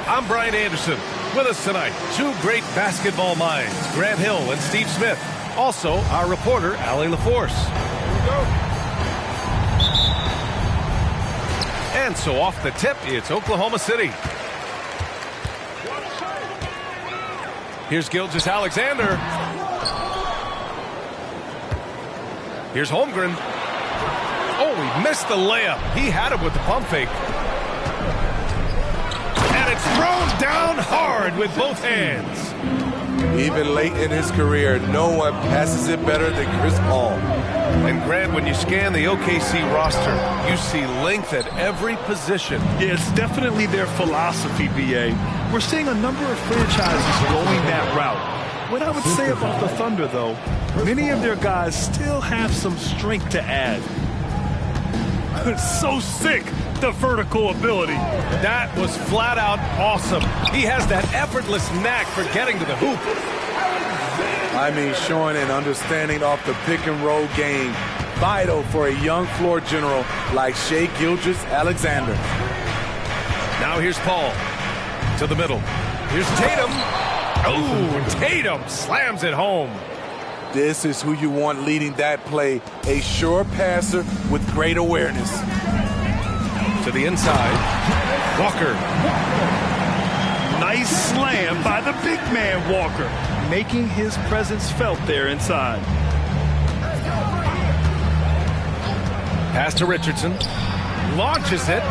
I'm Brian Anderson. With us tonight, two great basketball minds, Grant Hill and Steve Smith. Also, our reporter, Allie LaForce. And so off the tip, it's Oklahoma City. Here's Gilgeous-Alexander. Here's Holmgren. Oh, he missed the layup. He had it with the pump fake. And it's thrown down hard with both hands. Even late in his career, no one passes it better than Chris Paul. And Grant, when you scan the OKC roster, you see length at every position. Yeah, it's definitely their philosophy, B.A. We're seeing a number of franchises going that route. What I would say about the Thunder, though, many of their guys still have some strength to add. So sick, the vertical ability. That was flat out awesome. He has that effortless knack for getting to the hoop. I mean, showing an understanding off the pick and roll game. Vital for a young floor general like Shai Gilgeous-Alexander. Now here's Paul to the middle. Here's Tatum. Oh, Tatum slams it home. This is who you want leading that play. A sure passer with great awareness. To the inside. Walker. Nice slam by the big man, Walker, making his presence felt there inside. Pass to Richardson. Launches it.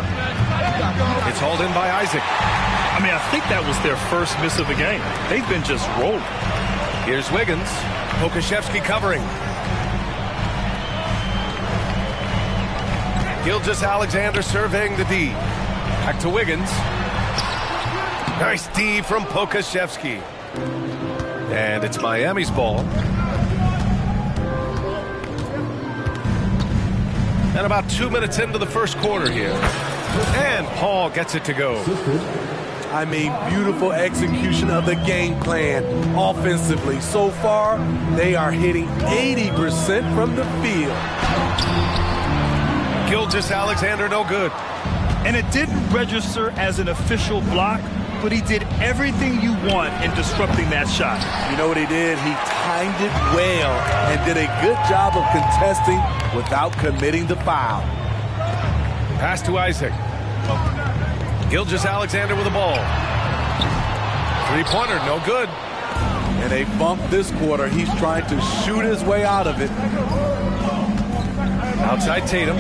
It's hauled in by Isaac. I mean, I think that was their first miss of the game. They've been just rolling. Here's Wiggins. Pokusevski covering. Gilgeous-Alexander surveying the D. Back to Wiggins. Nice D from Pokusevski. And it's Miami's ball. And about 2 minutes into the first quarter here. And Paul gets it to go. I mean, beautiful execution of the game plan offensively. So far, they are hitting 80% from the field. Gilgeous-Alexander no good. And it didn't register as an official block, but he did everything you want in disrupting that shot. You know what he did? He timed it well and did a good job of contesting without committing the foul. Pass to Isaac. Gilgeous-Alexander with the ball. Three-pointer, no good. And they bumped this quarter. He's trying to shoot his way out of it. Outside Tatum.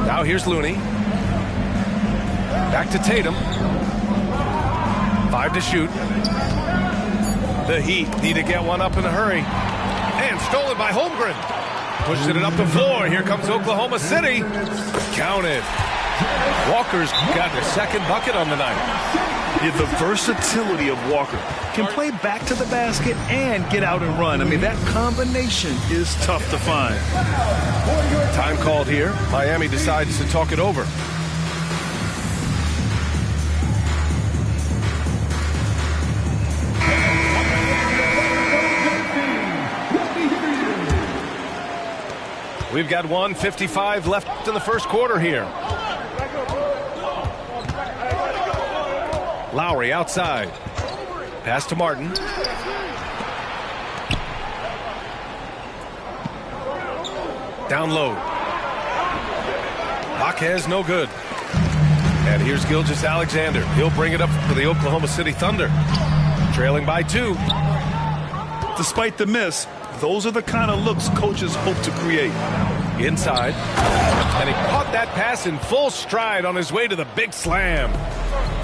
Now here's Looney. Back to Tatum. 5 to shoot. The Heat need to get one up in a hurry. And stolen by Holmgren. Pushing it up the floor. Here comes Oklahoma City. Counted. Walker's got the second bucket on the night. Yeah, the versatility of Walker. Can play back to the basket and get out and run. I mean, that combination is tough to find. Time called here. Miami decides to talk it over. We've got 1:55 left in the first quarter here. Lowry outside. Pass to Martin. Down low. Jaquez no good. And here's Gilgeous-Alexander. He'll bring it up for the Oklahoma City Thunder. Trailing by 2. Despite the miss, those are the kind of looks coaches hope to create. Inside. And he caught that pass in full stride on his way to the big slam.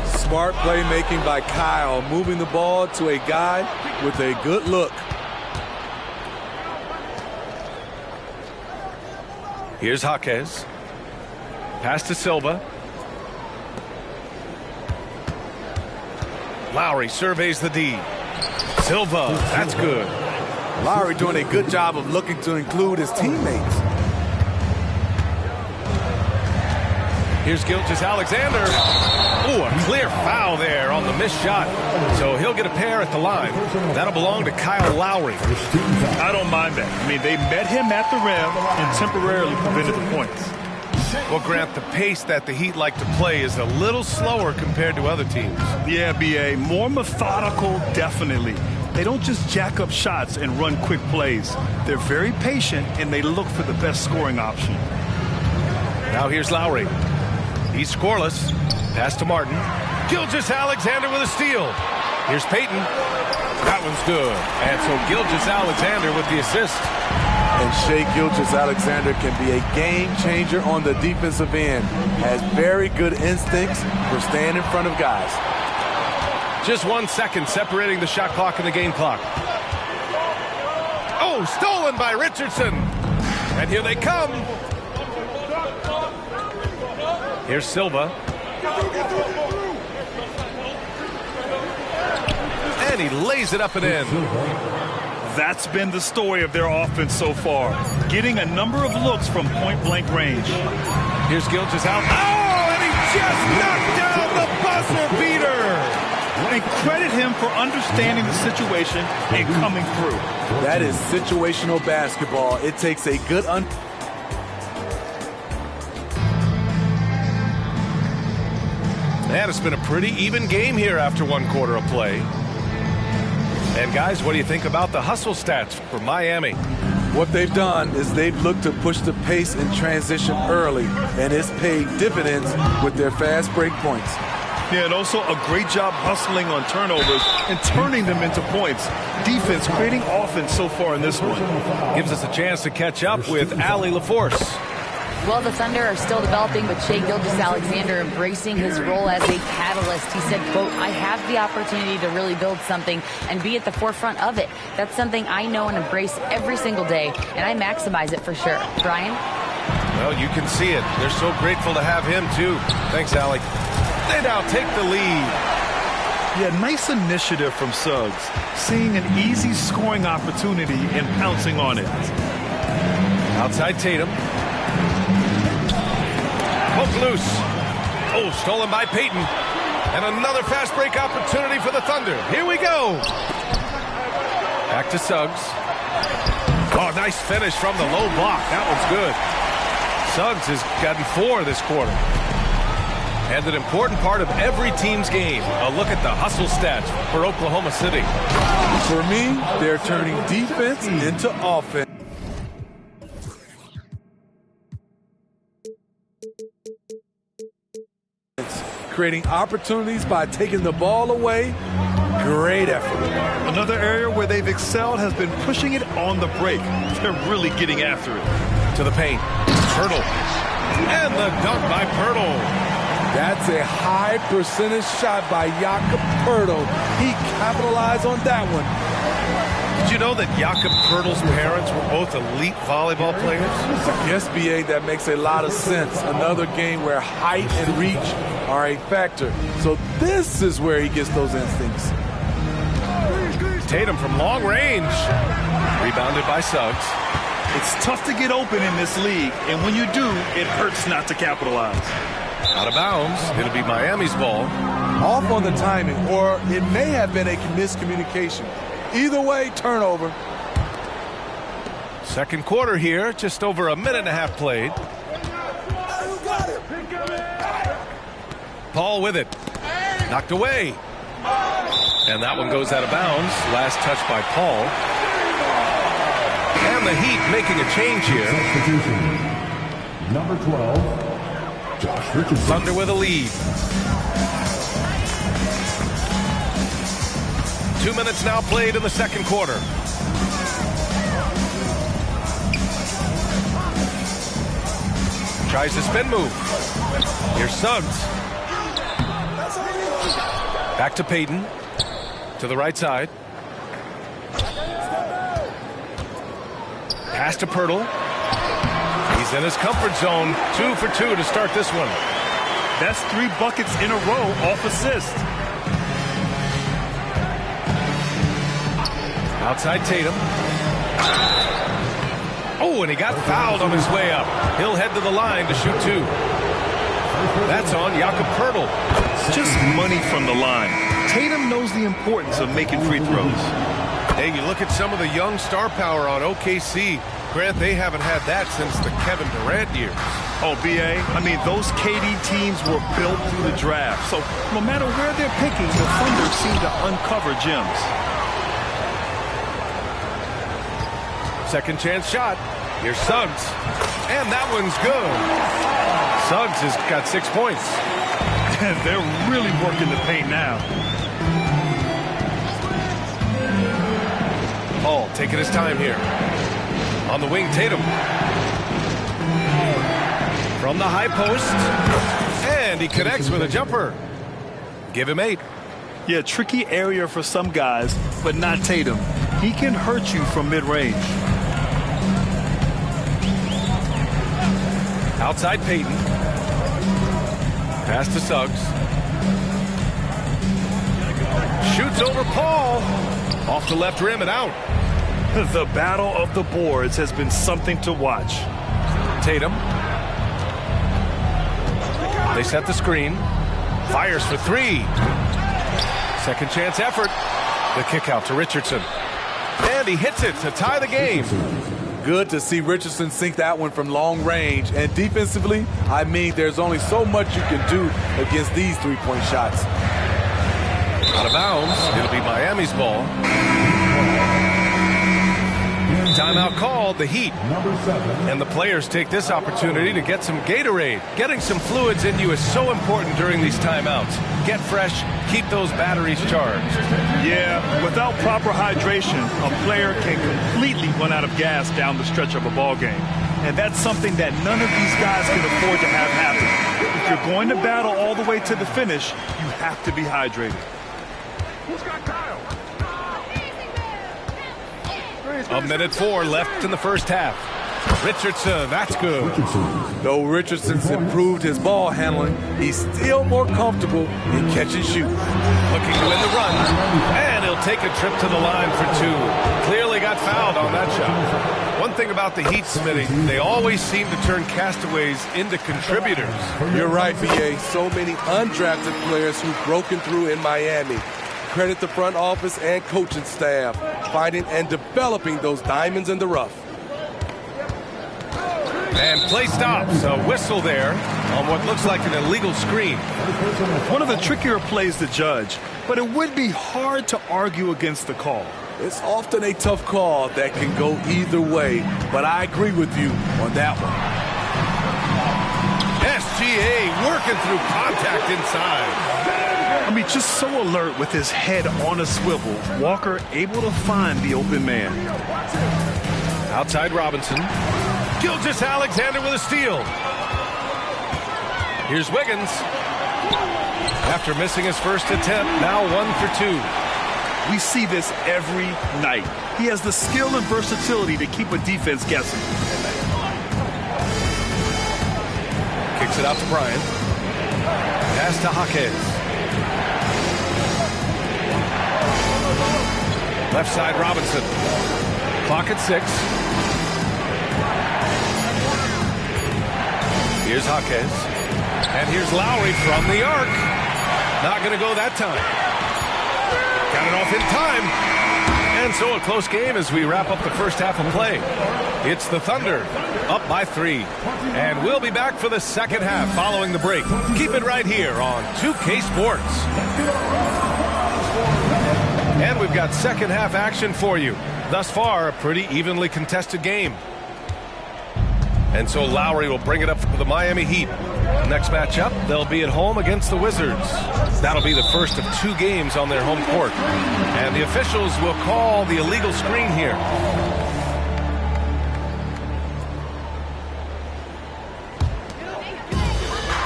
Smart playmaking by Kyle, moving the ball to a guy with a good look. Here's Jaquez. Pass to Silva. Lowry surveys the D. Silva, that's good. Lowry doing a good job of looking to include his teammates. Here's Gilgeous-Alexander. Ooh, a clear foul there on the missed shot. So he'll get a pair at the line. That'll belong to Kyle Lowry. I don't mind that. I mean, they met him at the rim and temporarily prevented the points. Well, Grant, the pace that the Heat like to play is a little slower compared to other teams. Yeah, B.A., more methodical, definitely. They don't just jack up shots and run quick plays. They're very patient, and they look for the best scoring option. Now here's Lowry. He's scoreless. Pass to Martin. Gilgeous-Alexander with a steal. Here's Payton. That one's good. And so Gilgeous-Alexander with the assist. And Shai Gilgeous-Alexander can be a game changer on the defensive end. Has very good instincts for staying in front of guys. Just 1 second separating the shot clock and the game clock. Oh, stolen by Richardson. And here they come. Here's Silva. And he lays it up and in. That's been the story of their offense so far. Getting a number of looks from point-blank range. Here's Gilgeous-Alexander. Oh, and he just knocked down the buzzer beater. And credit him for understanding the situation and coming through. That is situational basketball. It takes a good And it's been a pretty even game here after 1 quarter of play. And guys, what do you think about the hustle stats for Miami? What they've done is they've looked to push the pace and transition early, and it's paid dividends with their fast break points. Yeah, and also a great job hustling on turnovers and turning them into points. Defense creating offense so far in this one. Gives us a chance to catch up with Allie LaForce. Well, the Thunder are still developing, but Shai Gilgeous-Alexander embracing his role as a catalyst. He said, quote, "I have the opportunity to really build something and be at the forefront of it. That's something I know and embrace every single day, and I maximize it for sure." Brian? Well, you can see it. They're so grateful to have him, too. Thanks, Allie. They now take the lead. Yeah, nice initiative from Suggs. Seeing an easy scoring opportunity and pouncing on it. Outside Tatum. Poke loose. Oh, stolen by Payton. And another fast break opportunity for the Thunder. Here we go. Back to Suggs. Oh, nice finish from the low block. That one's good. Suggs has gotten 4 this quarter. And an important part of every team's game, a look at the hustle stats for Oklahoma City. For me, they're turning defense into offense. Creating opportunities by taking the ball away. Great effort. Another area where they've excelled has been pushing it on the break. They're really getting after it. To the paint. Pirtle. And the dunk by Pirtle. That's a high percentage shot by Jakob Pirtle. He capitalized on that one. Did you know that Jakob Pirtle's parents were both elite volleyball players? Yes, B.A., that makes a lot of sense. Another game where height and reach are a factor. So this is where he gets those instincts. Tatum from long range. Rebounded by Suggs. It's tough to get open in this league, and when you do, it hurts not to capitalize. Out of bounds. It'll be Miami's ball. Off on the timing, or it may have been a miscommunication. Either way, turnover. Second quarter here, just over a minute and a half played. Paul with it. Knocked away. And that one goes out of bounds. Last touch by Paul. And the Heat making a change here. Number 12, Josh Richardson. Thunder with a lead. 2 minutes now played in the second quarter. Tries the spin move. Here's Suggs. Back to Payton. To the right side. Pass to Pirtle. He's in his comfort zone. 2 for 2 to start this one. That's 3 buckets in a row off assist. Outside Tatum. Oh, and he got fouled on his way up. He'll head to the line to shoot 2. That's on Jakob Pirtle. Just money from the line. Tatum knows the importance of making free throws. Hey, you look at some of the young star power on OKC. Grant, they haven't had that since the Kevin Durant years. Oh, B.A., I mean, those KD teams were built through the draft. So no matter where they're picking, the Thunder seem to uncover gems. Second chance shot. Here's Suggs. And that one's good. Suggs has got 6 points. They're really working the paint now. Paul taking his time here. On the wing, Tatum. From the high post. And he connects with a jumper. Give him 8. Yeah, tricky area for some guys, but not Tatum. He can hurt you from mid-range. Outside Payton. Pass to Suggs. Shoots over Paul. Off the left rim and out. The battle of the boards has been something to watch. Tatum. They set the screen. Fires for 3. Second chance effort. The kick out to Richardson. And he hits it to tie the game. Good to see Richardson sink that one from long range. And defensively, I mean, there's only so much you can do against these three-point shots. Out of bounds. It'll be Miami's ball. Timeout called, the Heat. And the players take this opportunity to get some Gatorade. Getting some fluids in you is so important during these timeouts. Get fresh, keep those batteries charged. Yeah, without proper hydration, a player can completely run out of gas down the stretch of a ball game. And that's something that none of these guys can afford to have happen. If you're going to battle all the way to the finish, you have to be hydrated. A minute 4 left in the first half. Richardson, that's good. Though Richardson's improved his ball handling, he's still more comfortable in catch and shoot. Looking to win the run, and he'll take a trip to the line for 2. Clearly got fouled on that shot. One thing about the Heat, Smitty, they always seem to turn castaways into contributors. You're right, B.A. So many undrafted players who've broken through in Miami. Credit the front office and coaching staff, finding and developing those diamonds in the rough. And play stops. A whistle there on what looks like an illegal screen. One of the trickier plays to judge, but it would be hard to argue against the call. It's often a tough call that can go either way, but I agree with you on that one. SGA working through contact inside. I mean, just so alert with his head on a swivel. Walker able to find the open man. Outside Robinson. Gilgeous-Alexander with a steal. Here's Wiggins. After missing his first attempt, now 1 for 2. We see this every night. He has the skill and versatility to keep a defense guessing. Kicks it out to Bryant. Pass to Jaquez. Left side Robinson. Clock at 6. Here's Jaquez. And here's Lowry from the arc. Not going to go that time. Got it off in time. And so a close game as we wrap up the first half of play. It's the Thunder up by 3. And we'll be back for the second half following the break. Keep it right here on 2K Sports. And we've got second half action for you. Thus far, a pretty evenly contested game. And so Lowry will bring it up for the Miami Heat. Next matchup, they'll be at home against the Wizards. That'll be the first of 2 games on their home court. And the officials will call the illegal screen here.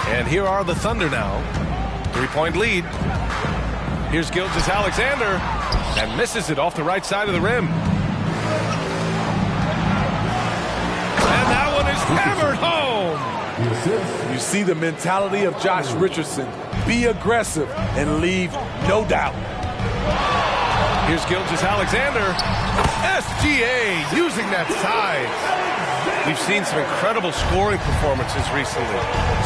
And here are the Thunder now. 3-point lead. Here's Gilgeous-Alexander. And misses it off the right side of the rim. And that one is hammered home. You see the mentality of Josh Richardson. Be aggressive and leave no doubt. Here's Gilgeous-Alexander. SGA using that size. We've seen some incredible scoring performances recently.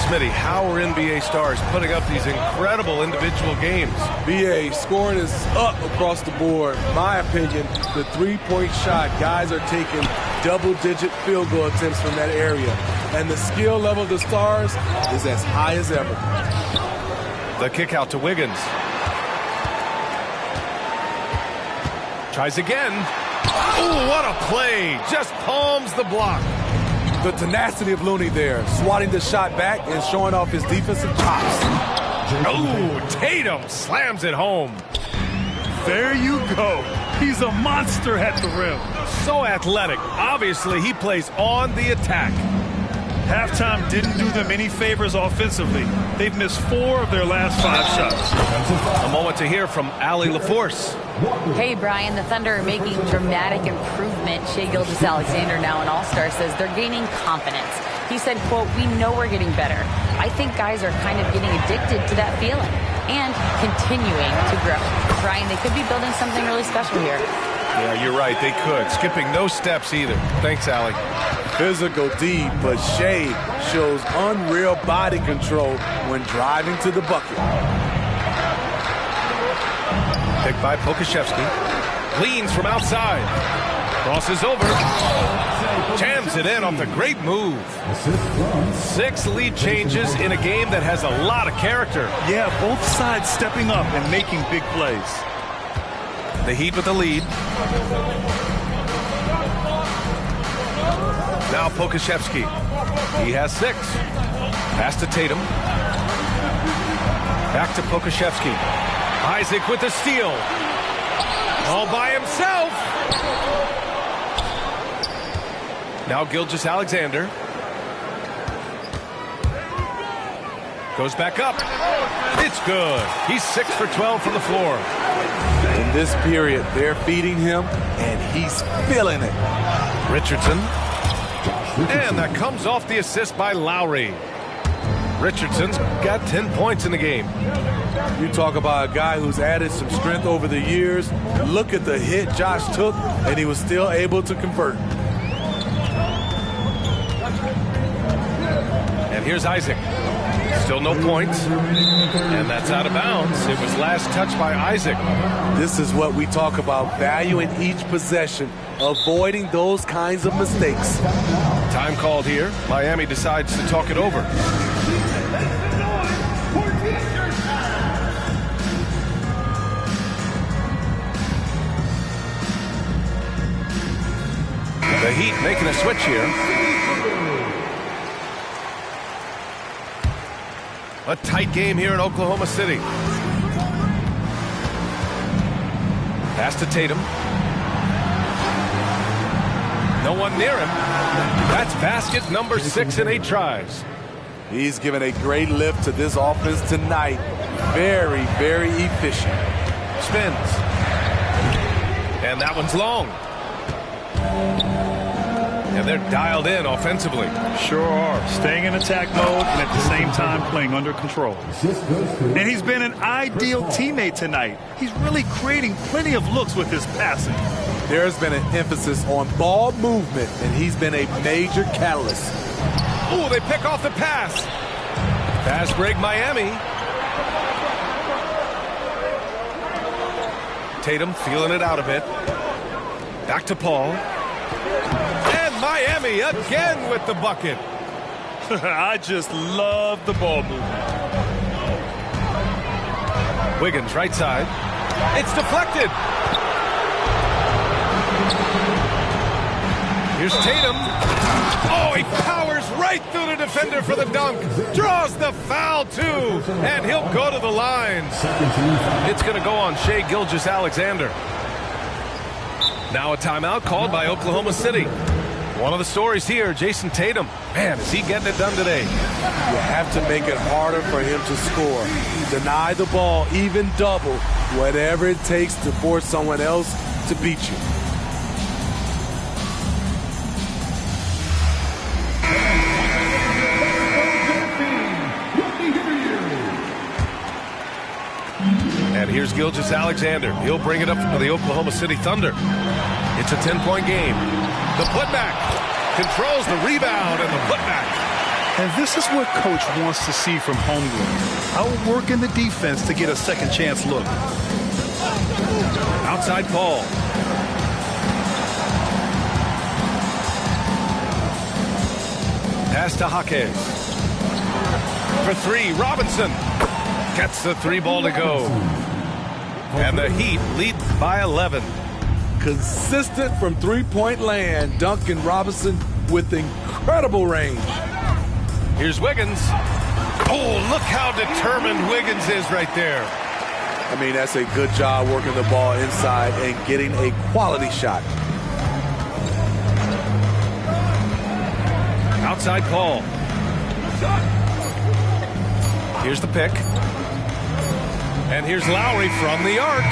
Smitty, how are NBA stars putting up these incredible individual games? BA, scoring is up across the board. My opinion, the three-point shot, guys are taking double-digit field goal attempts from that area. And the skill level of the stars is as high as ever. The kick out to Wiggins. Tries again. Ooh, what a play. Just palms the block. The tenacity of Looney there, swatting the shot back and showing off his defensive chops. Ooh, Tatum slams it home. There you go. He's a monster at the rim. So athletic. Obviously, he plays on the attack. Halftime didn't do them any favors offensively. They've missed 4 of their last 5 shots. A moment to hear from Allie LaForce. Hey, Brian, the Thunder are making dramatic improvement. Shai Gilgeous-Alexander, now an all-star, says they're gaining confidence. He said, quote, "We know we're getting better. I think guys are kind of getting addicted to that feeling and continuing to grow." Brian, they could be building something really special here. Yeah, you're right. They could. Skipping no steps either. Thanks, Allie. Physical D, but Shai shows unreal body control when driving to the bucket. Picked by Pokusevski. Leans from outside. Crosses over. Jams it in off the great move. 6 lead changes in a game that has a lot of character. Yeah, both sides stepping up and making big plays. The Heat with the lead. Now Pokusevski. He has 6. Pass to Tatum. Back to Pokusevski. Isaac with the steal. All by himself. Now Gilgeous-Alexander. Goes back up. It's good. He's 6 for 12 from the floor. In this period, they're feeding him, and he's feeling it. Richardson. And that comes off the assist by Lowry. Richardson's got 10 points in the game. You talk about a guy who's added some strength over the years. Look at the hit Josh took, and he was still able to convert. And here's Isaac. Still no points. And that's out of bounds. It was last touched by Isaac. This is what we talk about, valuing each possession, avoiding those kinds of mistakes. Time called here. Miami decides to talk it over. The Heat making a switch here. A tight game here in Oklahoma City. Pass to Tatum. No one near him. That's basket number 6 in 8 tries. He's given a great lift to this offense tonight. Very, very efficient. Spins. And that one's long. And they're dialed in offensively. Sure are. Staying in attack mode and at the same time playing under control. And he's been an ideal teammate tonight. He's really creating plenty of looks with his passing. There's been an emphasis on ball movement, and he's been a major catalyst. Ooh, they pick off the pass. Fast break Miami. Tatum feeling it out a bit. Back to Paul. And Miami again with the bucket. I just love the ball movement. Wiggins, right side. It's deflected. Here's Tatum. Oh, he powers right through the defender for the dunk. Draws the foul, too. And he'll go to the line. It's going to go on Shai Gilgeous-Alexander. Now a timeout called by Oklahoma City. One of the stories here, Jason Tatum. Man, is he getting it done today? You have to make it harder for him to score. Deny the ball, even double, whatever it takes to force someone else to beat you. And here's Gilgeous-Alexander. He'll bring it up for the Oklahoma City Thunder. It's a 10-point game. The putback controls the rebound and the putback. And this is what Coach wants to see from Holmgren. Outworking the defense to get a second chance look. Outside Paul. Pass to Jaquez. For three, Robinson gets the three ball to go. And the Heat lead by 11. Consistent from three-point land, Duncan Robinson with incredible range. Here's Wiggins. Oh, look how determined Wiggins is right there. I mean, that's a good job working the ball inside and getting a quality shot. Outside Paul. Here's the pick. And here's Lowry from the arc.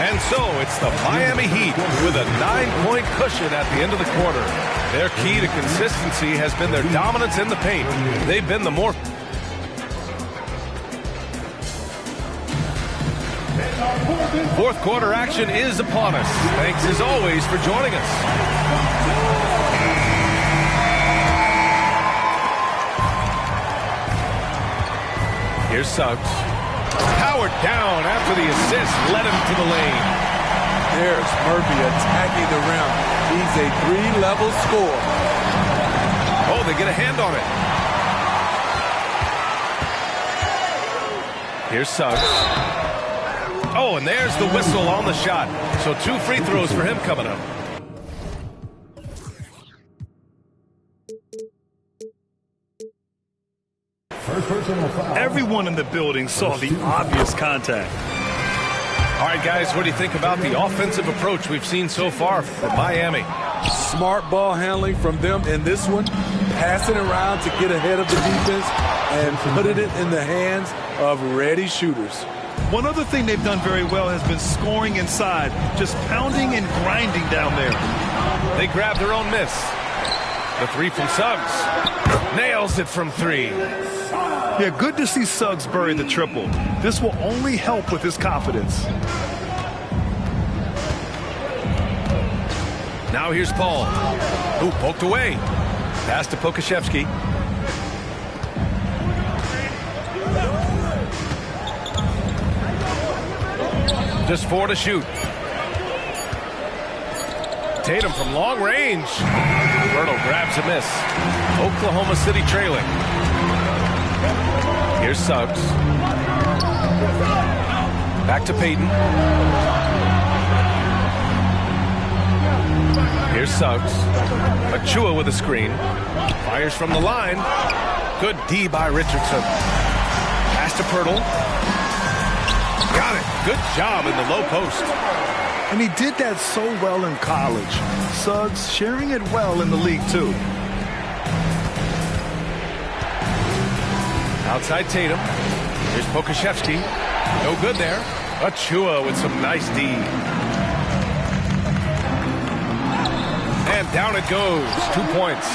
And so it's the Miami Heat with a 9-point cushion at the end of the quarter. Their key to consistency has been their dominance in the paint. They've been the more... Fourth quarter action is upon us. Thanks as always for joining us. Here's Suggs. Powered down after the assist led him to the lane. There's Murphy attacking the rim. He's a three-level scorer. Oh, they get a hand on it. Here's Suggs. Oh, and there's the whistle on the shot. So 2 free throws for him coming up. Everyone in the building saw the obvious contact. All right, guys, what do you think about the offensive approach we've seen so far from Miami? Smart ball handling from them in this one. Passing around to get ahead of the defense and putting it in the hands of ready shooters. One other thing they've done very well has been scoring inside, just pounding and grinding down there. They grab their own miss. The three from Suggs. Nails it from three. Yeah, good to see Suggs bury the triple. This will only help with his confidence. Now here's Paul, who poked away. Pass to Pokusevski. Just 4 to shoot. Tatum from long range. Bertle grabs a miss. Oklahoma City trailing. Here's Suggs. Back to Payton. Here's Suggs. Achua with a screen. Fires from the line. Good D by Richardson. Pass to Bertle. Got it. Good job in the low post. And he did that so well in college. Suggs sharing it well in the league, too. Outside Tatum. Here's Pokusevski. No good there. Achua with some nice D. And down it goes. 2 points.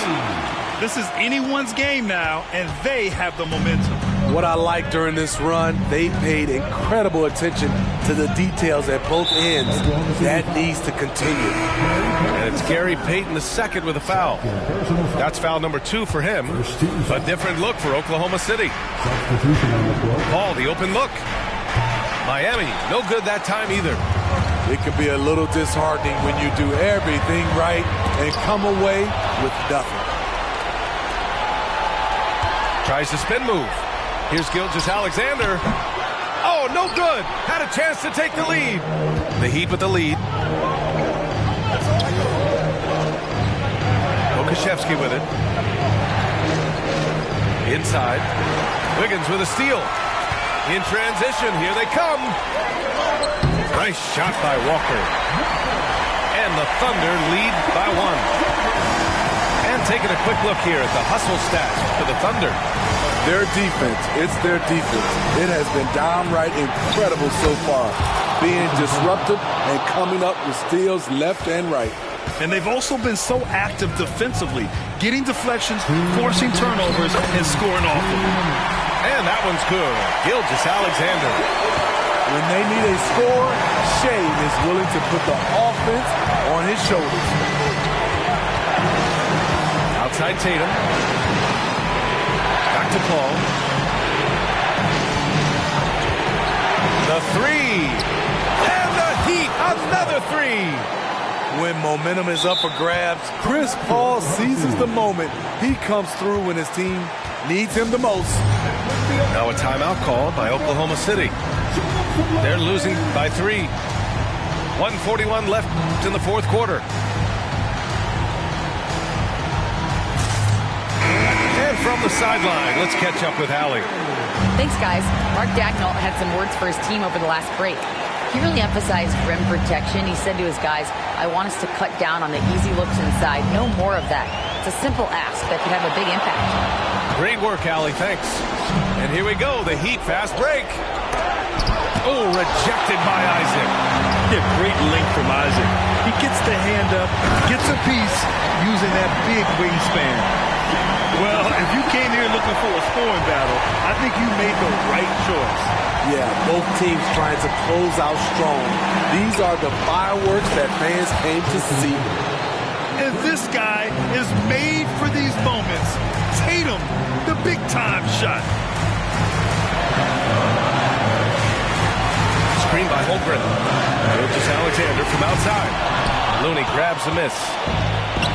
This is anyone's game now, and they have the momentum. What I like during this run, they paid incredible attention to the details at both ends. That needs to continue. And it's Gary Payton II with a foul. That's foul number 2 for him. A different look for Oklahoma City. Paul, the open look. Miami, no good that time either. It can be a little disheartening when you do everything right and come away with nothing. Tries the spin move. Here's Gilgeous-Alexander. Oh, no good. Had a chance to take the lead. The Heat with the lead. Okashevsky with it. Inside. Wiggins with a steal. In transition, here they come. Nice shot by Walker. And the Thunder lead by 1. And taking a quick look here at the hustle stats for the Thunder. Their defense, it's their defense. It has been downright incredible so far. Being disruptive and coming up with steals left and right. And they've also been so active defensively, getting deflections, forcing turnovers, and scoring off them. And that one's good. Gilgeous-Alexander. When they need a score, Shea is willing to put the offense on his shoulders. Outside Tatum. Back to Paul. The three. And the Heat, another three. When momentum is up for grabs, Chris Paul seizes the moment. He comes through when his team needs him the most. Now a timeout called by Oklahoma City. They're losing by 3. 1:41 left in the fourth quarter. And from the sideline, let's catch up with Allie. Thanks, guys. Mark Dagnall had some words for his team over the last break. He really emphasized rim protection. He said to his guys, I want us to cut down on the easy looks inside. No more of that. It's a simple ask that could have a big impact. Great work, Allie. Thanks. And here we go. The Heat fast break. Oh, rejected by Isaac. Yeah, great length from Isaac. He gets the hand up, gets a piece using that big wingspan. Well, if you came here looking for a scoring battle, I think you made the right choice. Yeah, both teams trying to close out strong. These are the fireworks that fans came to see. And this guy is made for these moments. Tatum, the big-time shot. Screen by Holmgren. Gilgeous-Alexander from outside. Looney grabs a miss.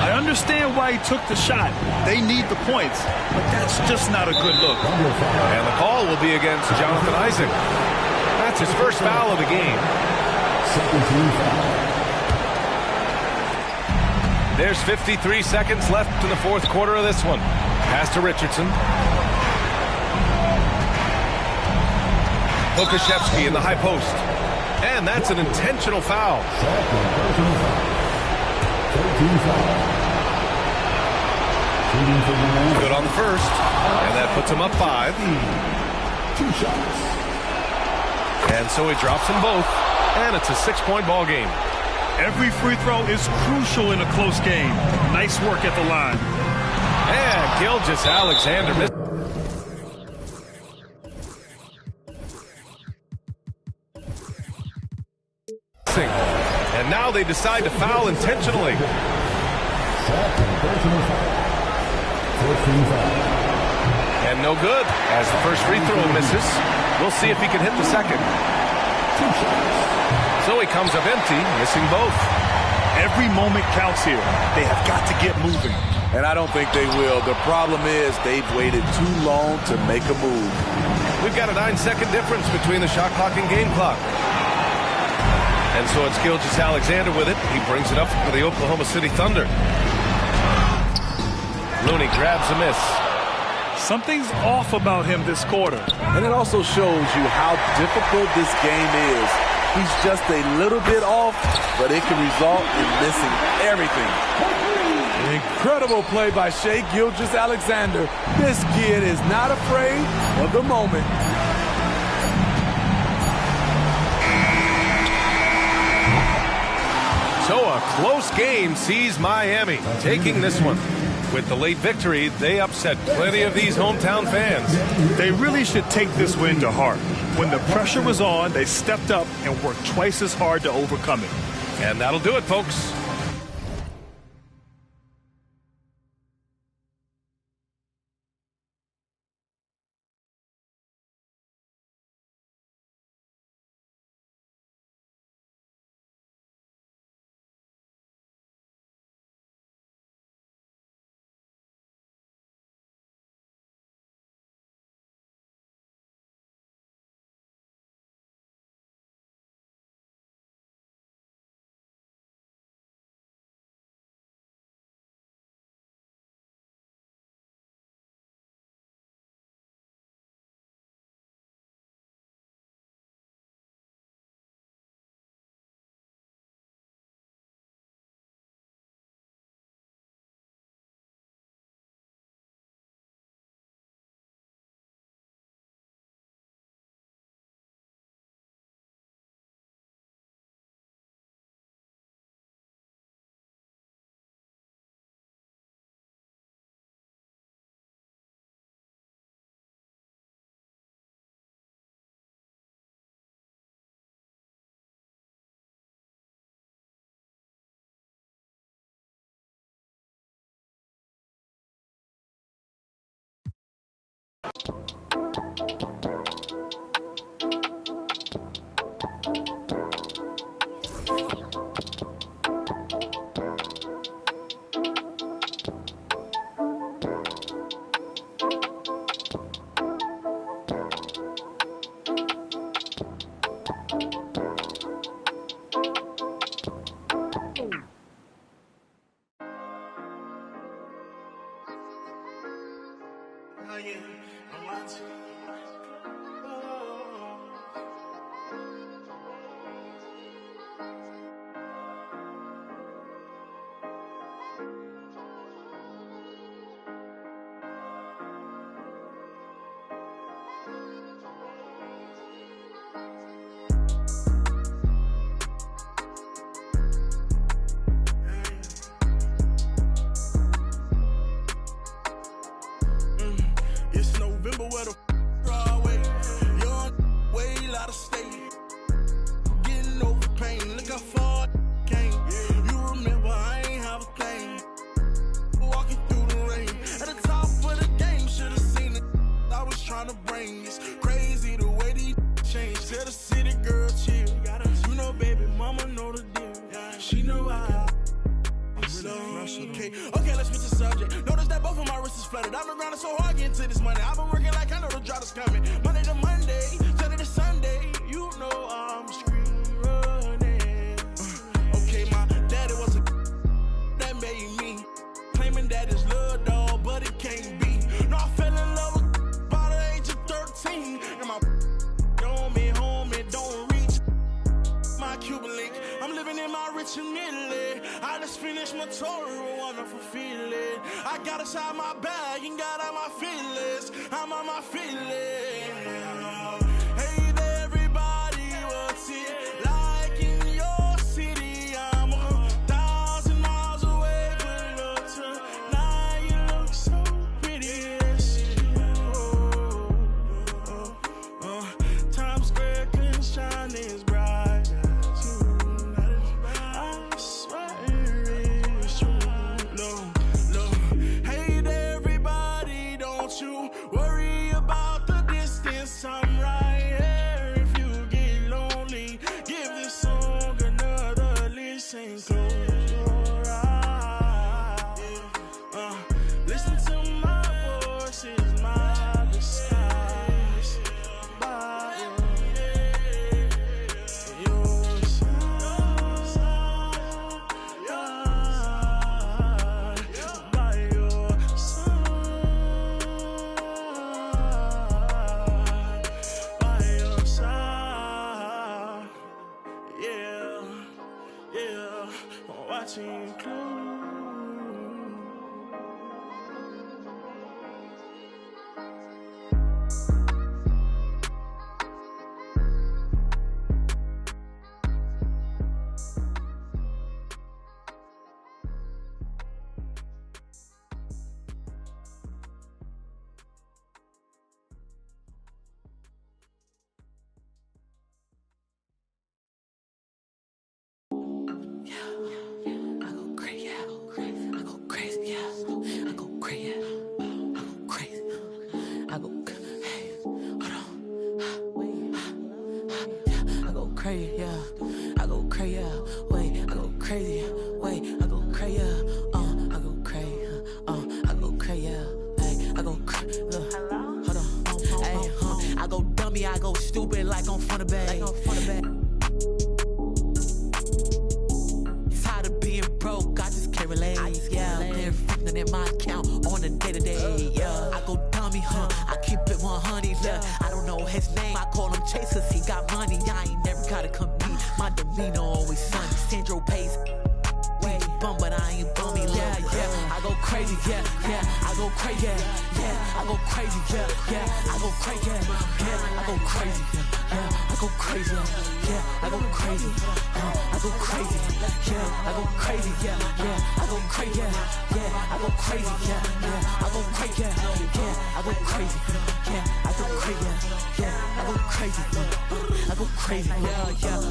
I understand why he took the shot. They need the points, but that's just not a good look. And the call will be against Jonathan Isaac. That's his first foul of the game. There's 53 seconds left in the fourth quarter of this one. Pass to Richardson. Okashevsky in the high post. And that's an intentional foul. Good on the first. And that puts him up 5. 2 shots. And so he drops them both. And it's a 6-point ball game. Every free throw is crucial in a close game. Nice work at the line. And Gilgeous-Alexander missed. And now they decide to foul intentionally. And no good as the first free throw misses. We'll see if he can hit the second. So he comes up empty, missing both. Every moment counts here. They have got to get moving. And I don't think they will. The problem is they've waited too long to make a move. We've got a 9-second difference between the shot clock and game clock. And so it's Gilgeous-Alexander with it. He brings it up for the Oklahoma City Thunder. Looney grabs a miss. Something's off about him this quarter. And it also shows you how difficult this game is. He's just a little bit off, but it can result in missing everything. An incredible play by Shai Gilgeous-Alexander. This kid is not afraid of the moment. So a close game sees Miami taking this one. With the late victory, they upset plenty of these hometown fans. They really should take this win to heart. When the pressure was on, they stepped up and worked twice as hard to overcome it. And that'll do it, folks. Okay, let's switch the subject. Notice that both of my wrists is flooded. I've been grinding so hard getting to this money. I've been working like I know the drought is coming. Monday to Monday, Sunday to Sunday, you know I'm screen running. Okay, my daddy was a that made me. Claiming that it's love, dog, but it can't be. No, I fell in love with by the age of 13. And my don't be home and don't reach my Cuban link. I'm living in my rich and middle. I just finished my tour, a wonderful feeling. I got inside my bag and got out my feelings. I'm on my feelings. Hey there, everybody, what's it like in your city? I'm 1,000 miles away, but look tonight, you look so pretty. Times Square can shine as bright as you. I swear it's true. Look. Hey there, everybody, don't you worry about the distance. I'm right here. If you get lonely, give this song another listen. Close your eyes. Listen to my voice, is my disguise. By your side, by your side, yeah, I'm watching you close. I go stupid like I'm from the bag. Tired of being broke, I just can't relate. Yeah, they're freaking in my account on a day to day. Yeah, I go dummy, I keep it 100. Yeah, I don't know his name, I call him Chasers. He got money, I ain't never gotta compete. My demeanor always sunny. Sandro pays. Bum, but I ain't bummy. Yeah, I go crazy. Yeah, I go crazy. Yeah, I go crazy. Yeah, I go crazy. Yeah, I go crazy. Yeah, I go crazy. Yeah, I go crazy. I go crazy. Yeah, I go crazy. Yeah, I go crazy. Yeah, I go crazy. Yeah, I go crazy. Yeah, I go crazy. Yeah, I go crazy. Yeah, I go crazy. I go crazy. Yeah.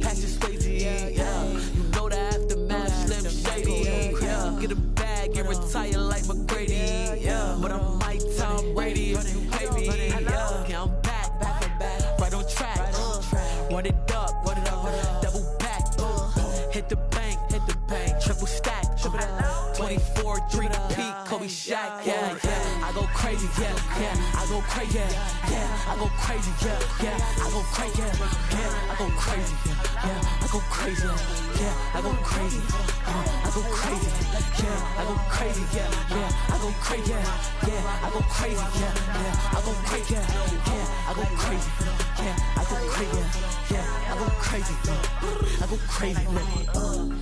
Cassius Swayze. Yeah, you know the aftermath, Slim Shady. Yeah, get a bag and retire like McGrady. Yeah, but I'm Mike Town we Shaq, yeah, yeah. I go crazy, yeah, yeah. I go crazy, yeah, yeah. I go crazy, yeah, yeah. I go crazy, yeah, yeah. I go crazy, yeah, yeah. I go crazy, yeah. I go crazy, I go crazy, yeah. I go crazy, yeah, yeah. I go crazy, yeah. I go crazy, yeah, yeah. I go crazy, yeah. I go crazy, yeah. I go crazy, yeah. I go crazy, I go crazy, yeah.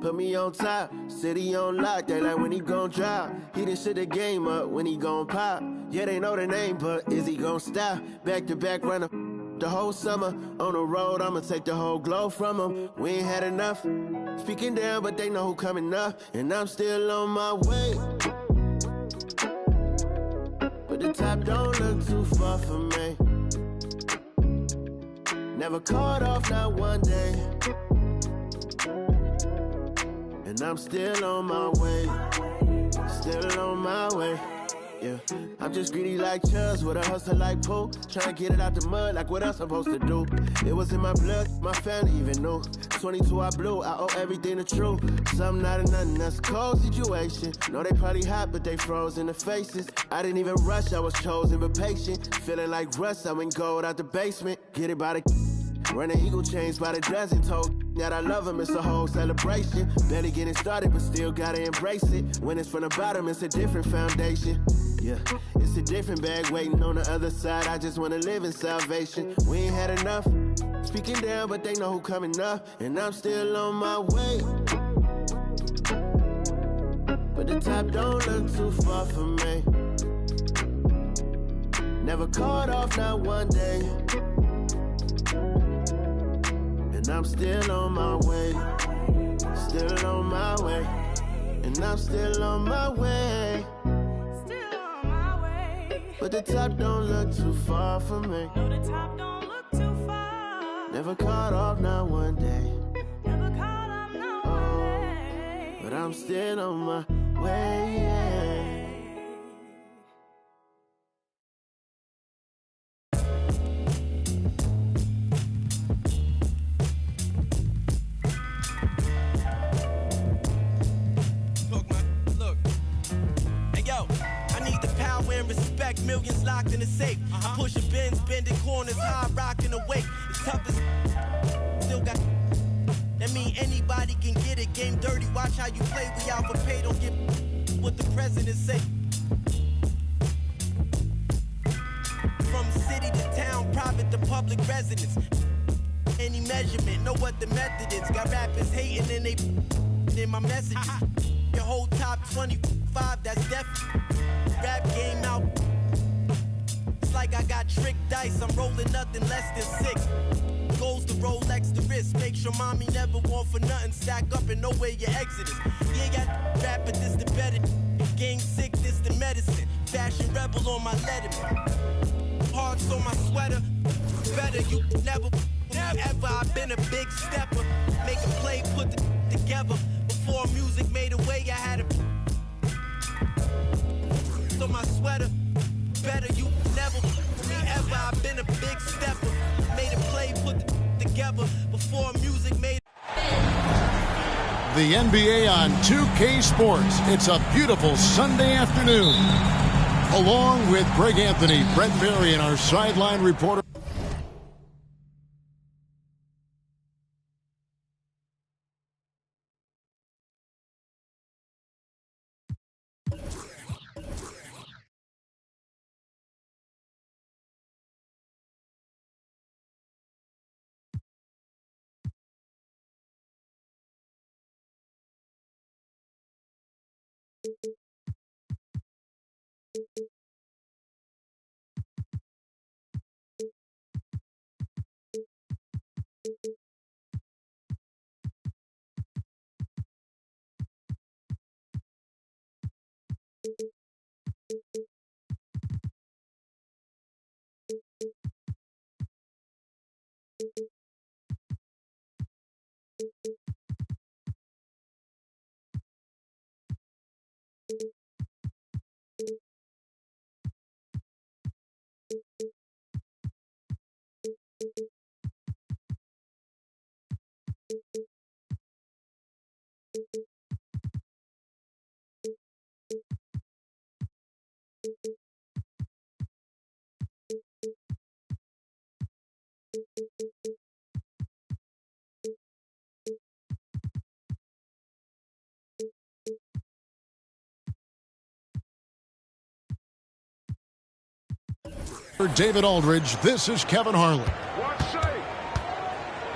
Put me on top, city on lock, they like when he gon' drop. He done shit the game up when he gon' pop. Yeah, they know the name, but is he gon' stop? Back to back runner the whole summer. On the road, I'ma take the whole globe from him. We ain't had enough. Speaking down, but they know who coming up. And I'm still on my way. But the top don't look too far for me. Never caught off, not one day. And I'm still on my way, still on my way, yeah. I'm just greedy like Chubbs with a hustle like Pooh. Trying to get it out the mud like what I'm supposed to do. It was in my blood, my family even knew. 22 I blew, I owe everything to true. Something out of nothing, that's a cold situation. Know they probably hot, but they froze in the faces. I didn't even rush, I was chosen but patient. Feeling like rust, I went gold out the basement. Get it by the... Running eagle chains by the dozen, told that I love him, it's a whole celebration. Barely getting started, but still gotta embrace it. When it's from the bottom, it's a different foundation. Yeah, it's a different bag waiting on the other side. I just wanna live in salvation. We ain't had enough. Speaking down, but they know who coming up. And I'm still on my way. But the top don't look too far for me. Never caught off, not one day. And I'm still on my way, still on my way, and I'm still on my way, still on my way. But the top don't look too far for me. No, the top don't look too far. Never caught off, not one day. Never caught off, not one day. But I'm still on my way, yeah. Respect, millions locked in the safe. I push a Benz, bending corners, high rocking awake. It's tough as still got. That mean anybody can get it. Game dirty, watch how you play. We out for pay, don't get what the president say. From city to town, private to public residence. Any measurement, know what the method is. Got rappers hating and they in my messages. Your whole top 25, that's definitely. Rap game out. It's like I got trick dice. I'm rolling nothing less than 6. Goes to Rolex the wrist. Make sure mommy never want for nothing. Stack up and know where your exit is. You ain't got rap, but this the better. Gang sick, this the medicine. Fashion rebel on my letterman. Hearts on my sweater. Better you never ever. I've been a big stepper. Make a play, put the together. Before music made a way, I had a on my sweater, better you never me ever. I've been a big stepper, made a play, put together before music made. The NBA on 2K Sports. It's a beautiful Sunday afternoon. Along with Greg Anthony, Brett Berry, and our sideline reporter. For David Aldridge, this is Kevin Harlan.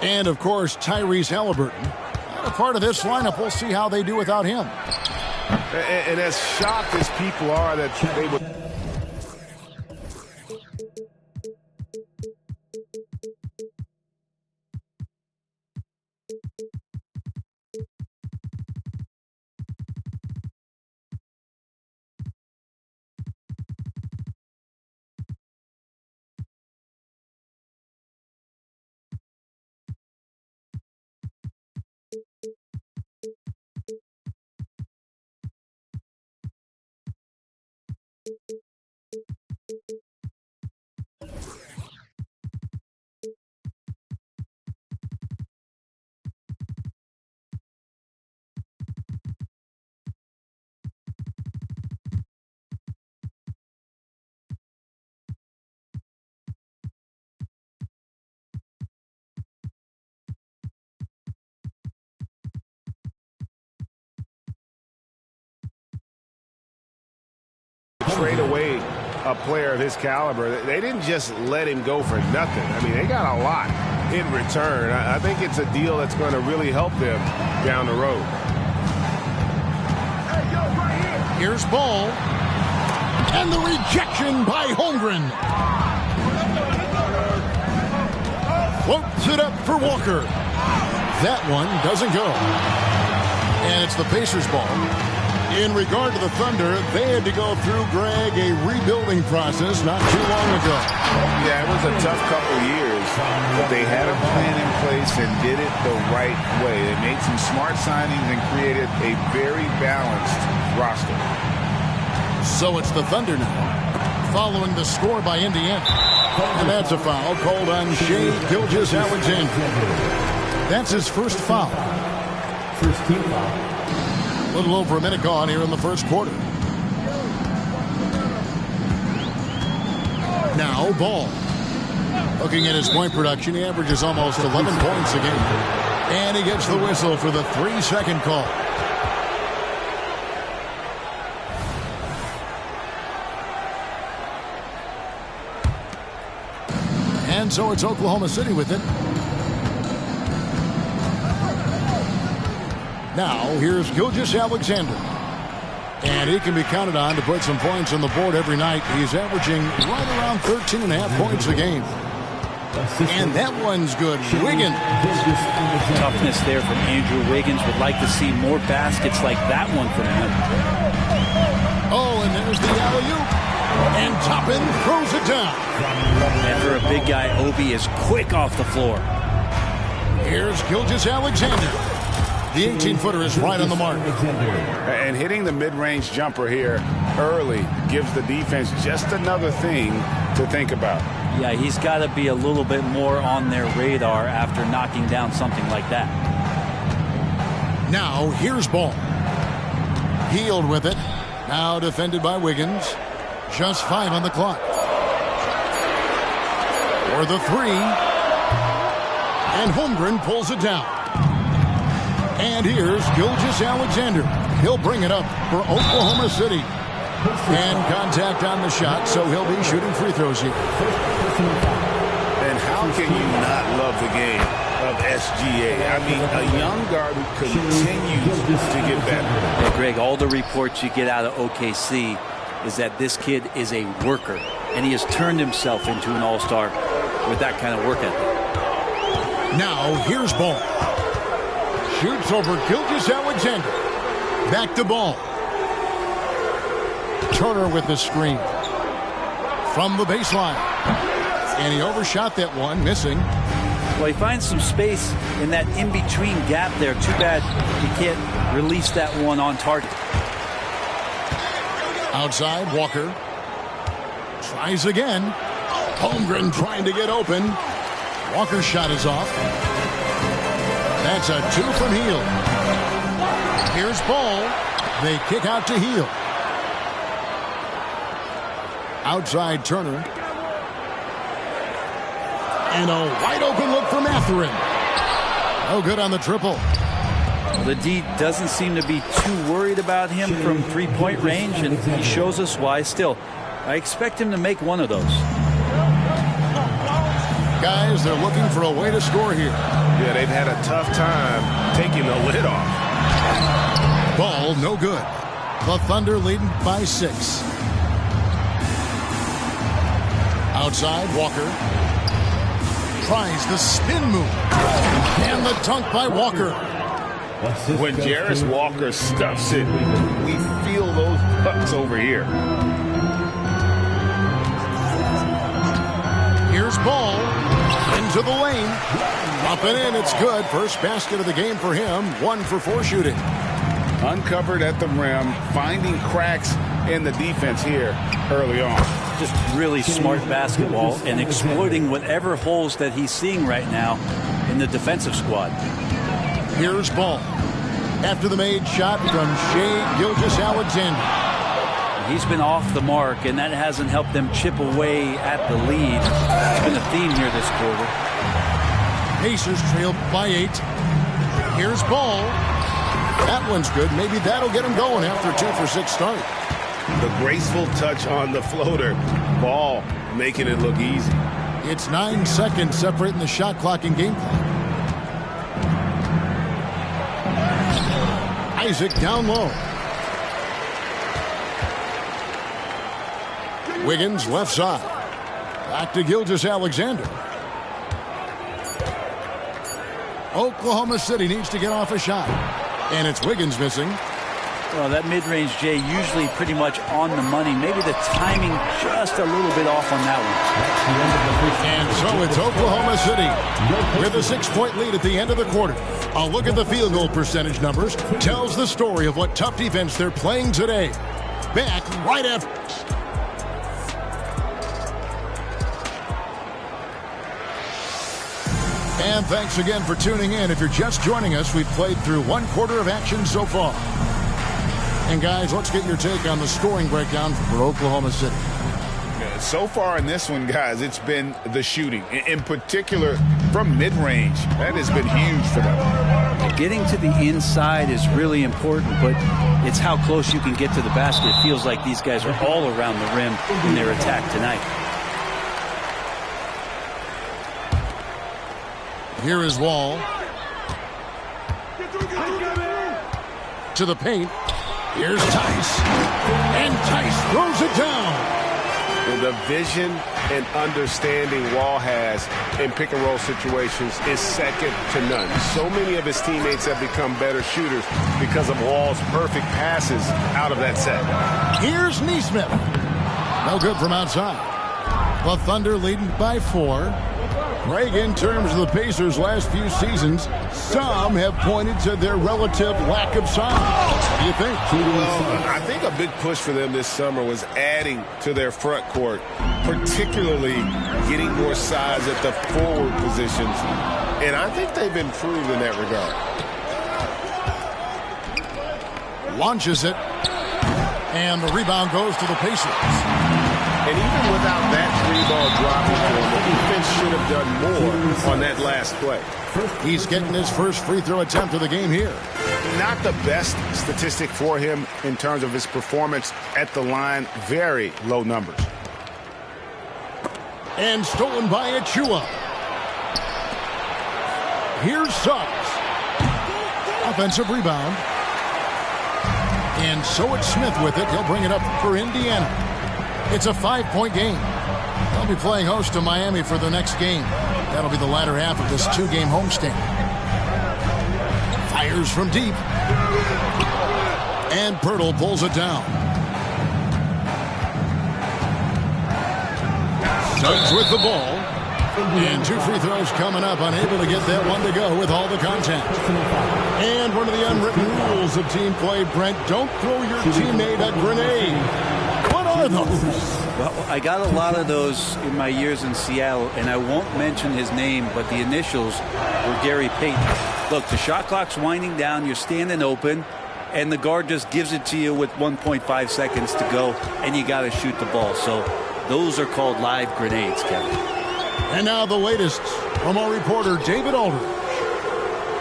And, of course, Tyrese Halliburton. Not a part of this lineup. We'll see how they do without him. And as shocked as people are that they would... trade away a player of his caliber. They didn't just let him go for nothing. I mean, they got a lot in return. I think it's a deal that's going to really help them down the road. Here's Ball. And the rejection by Holmgren. Floats it up for Walker. That one doesn't go. And it's the Pacers' ball. In regard to the Thunder, they had to go through, Greg, a rebuilding process not too long ago. Yeah, it was a tough couple years, but they had a plan in place and did it the right way. They made some smart signings and created a very balanced roster. So it's the Thunder now, following the score by Indiana. And that's a foul called on Shai Gilgeous-Alexander. That's his first foul. First team foul. A little over a minute gone here in the first quarter. Now Ball. Looking at his point production, he averages almost 11 points a game. And he gets the whistle for the 3-second call. And so it's Oklahoma City with it. Now, here's Gilgeous-Alexander. And he can be counted on to put some points on the board every night. He's averaging right around 13.5 points a game. And that one's good. Wiggins. Toughness there from Andrew Wiggins. Would like to see more baskets like that one from him. Oh, and there's the alley-oop. And Toppin throws it down. And for a big guy, Obi is quick off the floor. Here's Gilgeous-Alexander. The 18-footer is right on the mark. And hitting the mid-range jumper here early gives the defense just another thing to think about. Yeah, he's got to be a little bit more on their radar after knocking down something like that. Now, here's Ball. Healed with it. Now defended by Wiggins. Just 5 on the clock. For the 3. And Holmgren pulls it down. And here's Gilgeous-Alexander. He'll bring it up for Oklahoma City. And contact on the shot, so he'll be shooting free throws here. And how can you not love the game of SGA? I mean, a young guard who continues to get better. Hey, Greg, all the reports you get out of OKC is that this kid is a worker, and he has turned himself into an all-star with that kind of work ethic. Now, here's Ball. Shoots over Gilgeous-Alexander. Back to Ball. Turner with the screen. From the baseline. And he overshot that one, missing. Well, he finds some space in that in-between gap there. Too bad he can't release that one on target. Outside, Walker. Tries again. Holmgren trying to get open. Walker's shot is off. That's a 2 from Hield. Here's Ball. They kick out to Hield. Outside Turner. And a wide open look from Mathurin. No good on the triple. The D doesn't seem to be too worried about him from three-point range, and he shows us why. Still, I expect him to make one of those. Guys, they're looking for a way to score here. Yeah, they've had a tough time taking the lid off. Ball, no good. The Thunder leading by 6. Outside, Walker tries the spin move. And the dunk by Walker. When Jarris Walker stuffs it, we feel those pucks over here. Here's Ball into the lane. Up and in, it's good. First basket of the game for him. 1 for 4 shooting. Uncovered at the rim, finding cracks in the defense here early on. Just really smart basketball and exploiting whatever holes that he's seeing right now in the defensive squad. Here's Ball. After the made shot from Shai Gilgeous-Alexander. He's been off the mark, and that hasn't helped them chip away at the lead. It's been a theme here this quarter. Pacers trail by 8. Here's Ball. That one's good. Maybe that'll get him going after a 2 for 6 start. The graceful touch on the floater. Ball making it look easy. It's 9 seconds separating the shot clock and game clock. Isaac down low. Wiggins left side. Back to Gilgeous-Alexander. Oklahoma City needs to get off a shot. And it's Wiggins missing. Well, that mid-range, Jay, usually pretty much on the money. Maybe the timing just a little bit off on that one. And so it's Oklahoma City with a 6-point lead at the end of the quarter. A look at the field goal percentage numbers tells the story of what tough defense they're playing today. Back right after. And thanks again for tuning in. If you're just joining us, we've played through 1 quarter of action so far. And guys, let's get your take on the scoring breakdown for Oklahoma City. So far in this one, guys, it's been the shooting, in particular from mid-range. That has been huge for them. Getting to the inside is really important, but it's how close you can get to the basket. It feels like these guys are all around the rim in their attack tonight. Here is Wall. To the paint. Here's Tice. And Tice throws it down. The vision and understanding Wall has in pick-and-roll situations is second to none. So many of his teammates have become better shooters because of Wall's perfect passes out of that set. Here's Nesmith. No good from outside. The Thunder leading by 4. Greg, in terms of the Pacers' last few seasons, some have pointed to their relative lack of size. What do you think? Well, I think a big push for them this summer was adding to their front court, particularly getting more size at the forward positions. And I think they've improved in that regard. Launches it. And the rebound goes to the Pacers. And even without that 3-ball dropping for him, the defense should have done more on that last play. He's getting his first free throw attempt of the game here. Not the best statistic for him in terms of his performance at the line. Very low numbers. And stolen by Achua. Here's Suggs. Offensive rebound. And so it's Smith with it. He'll bring it up for Indiana. It's a 5-point game. They'll be playing host to Miami for their next game. That'll be the latter half of this 2-game homestand. Fires from deep. And Pirtle pulls it down. Suggs with the ball. And 2 free throws coming up. Unable to get that one to go with all the contact. And one of the unwritten rules of team play, Brent, don't throw your teammate a grenade. What are those? Well, I got a lot of those in my years in Seattle, and I won't mention his name, but the initials were Gary Payton. Look, the shot clock's winding down, you're standing open, and the guard just gives it to you with 1.5 seconds to go, and you got to shoot the ball. So those are called live grenades, Kevin. And now the latest from our reporter, David Aldridge.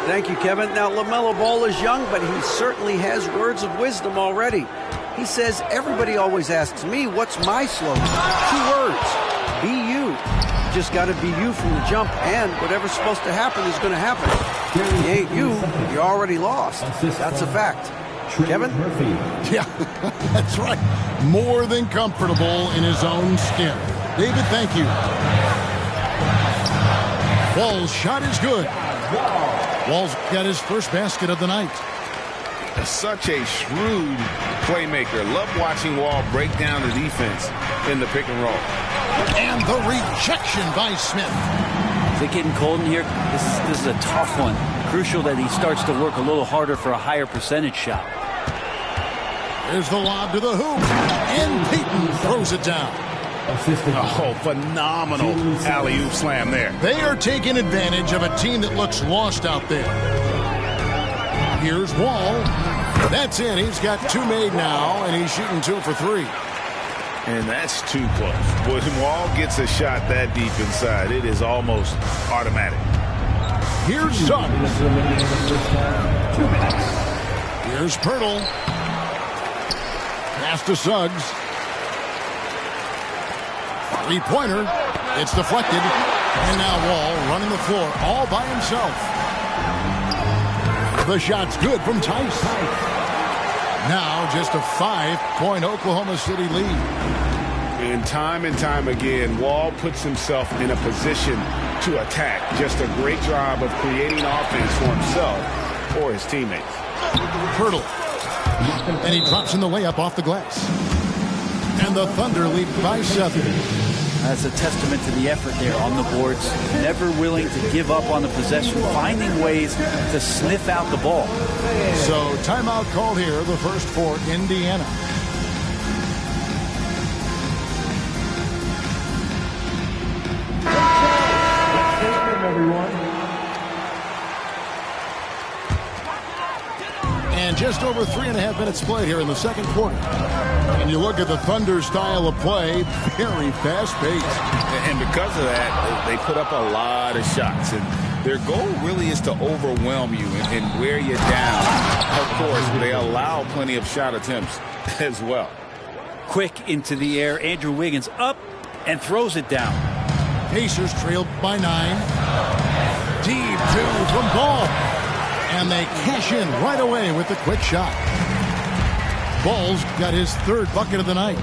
Thank you, Kevin. Now, LaMelo Ball is young, but he certainly has words of wisdom already. He says, everybody always asks me, what's my slogan? 2 words, be you. just got to be you from the jump, and whatever's supposed to happen is going to happen. If you ain't you already lost. That's a fact. Kevin? Yeah, that's right. More than comfortable in his own skin. David, thank you. Wall's shot is good. Wall's got his first basket of the night. Such a shrewd playmaker. Love watching Wall break down the defense in the pick and roll. And the rejection by Smith. Is it getting cold in here? This is a tough one. Crucial that he starts to work a little harder for a higher percentage shot. There's the lob to the hoop. And Payton throws it down. Oh, phenomenal alley-oop slam there. They are taking advantage of a team that looks lost out there. Here's Wall. That's in. He's got 2 made now, and he's shooting 2 for 3. And that's too close. When Wall gets a shot that deep inside, it is almost automatic. Here's Suggs. 2 minutes. Here's Pirtle. Pass to Suggs. 3-pointer. It's deflected. And now Wall running the floor all by himself. The shot's good from Tice. Now just a 5-point Oklahoma City lead. And time again, Wall puts himself in a position to attack. Just a great job of creating offense for himself or his teammates. Pirtle. And he drops in the layup off the glass. And the Thunder lead by 7. That's a testament to the effort there on the boards. Never willing to give up on the possession, finding ways to sniff out the ball. So timeout called here, the first for Indiana. And just over 3.5 minutes played here in the second quarter. And you look at the Thunder style of play, very fast-paced. And because of that, they put up a lot of shots. And their goal really is to overwhelm you and wear you down. Of course, they allow plenty of shot attempts as well. Quick into the air. Andrew Wiggins up and throws it down. Pacers trailed by 9. Deep 2 from Ball. And they cash in right away with the quick shot. Ball's got his 3rd bucket of the night.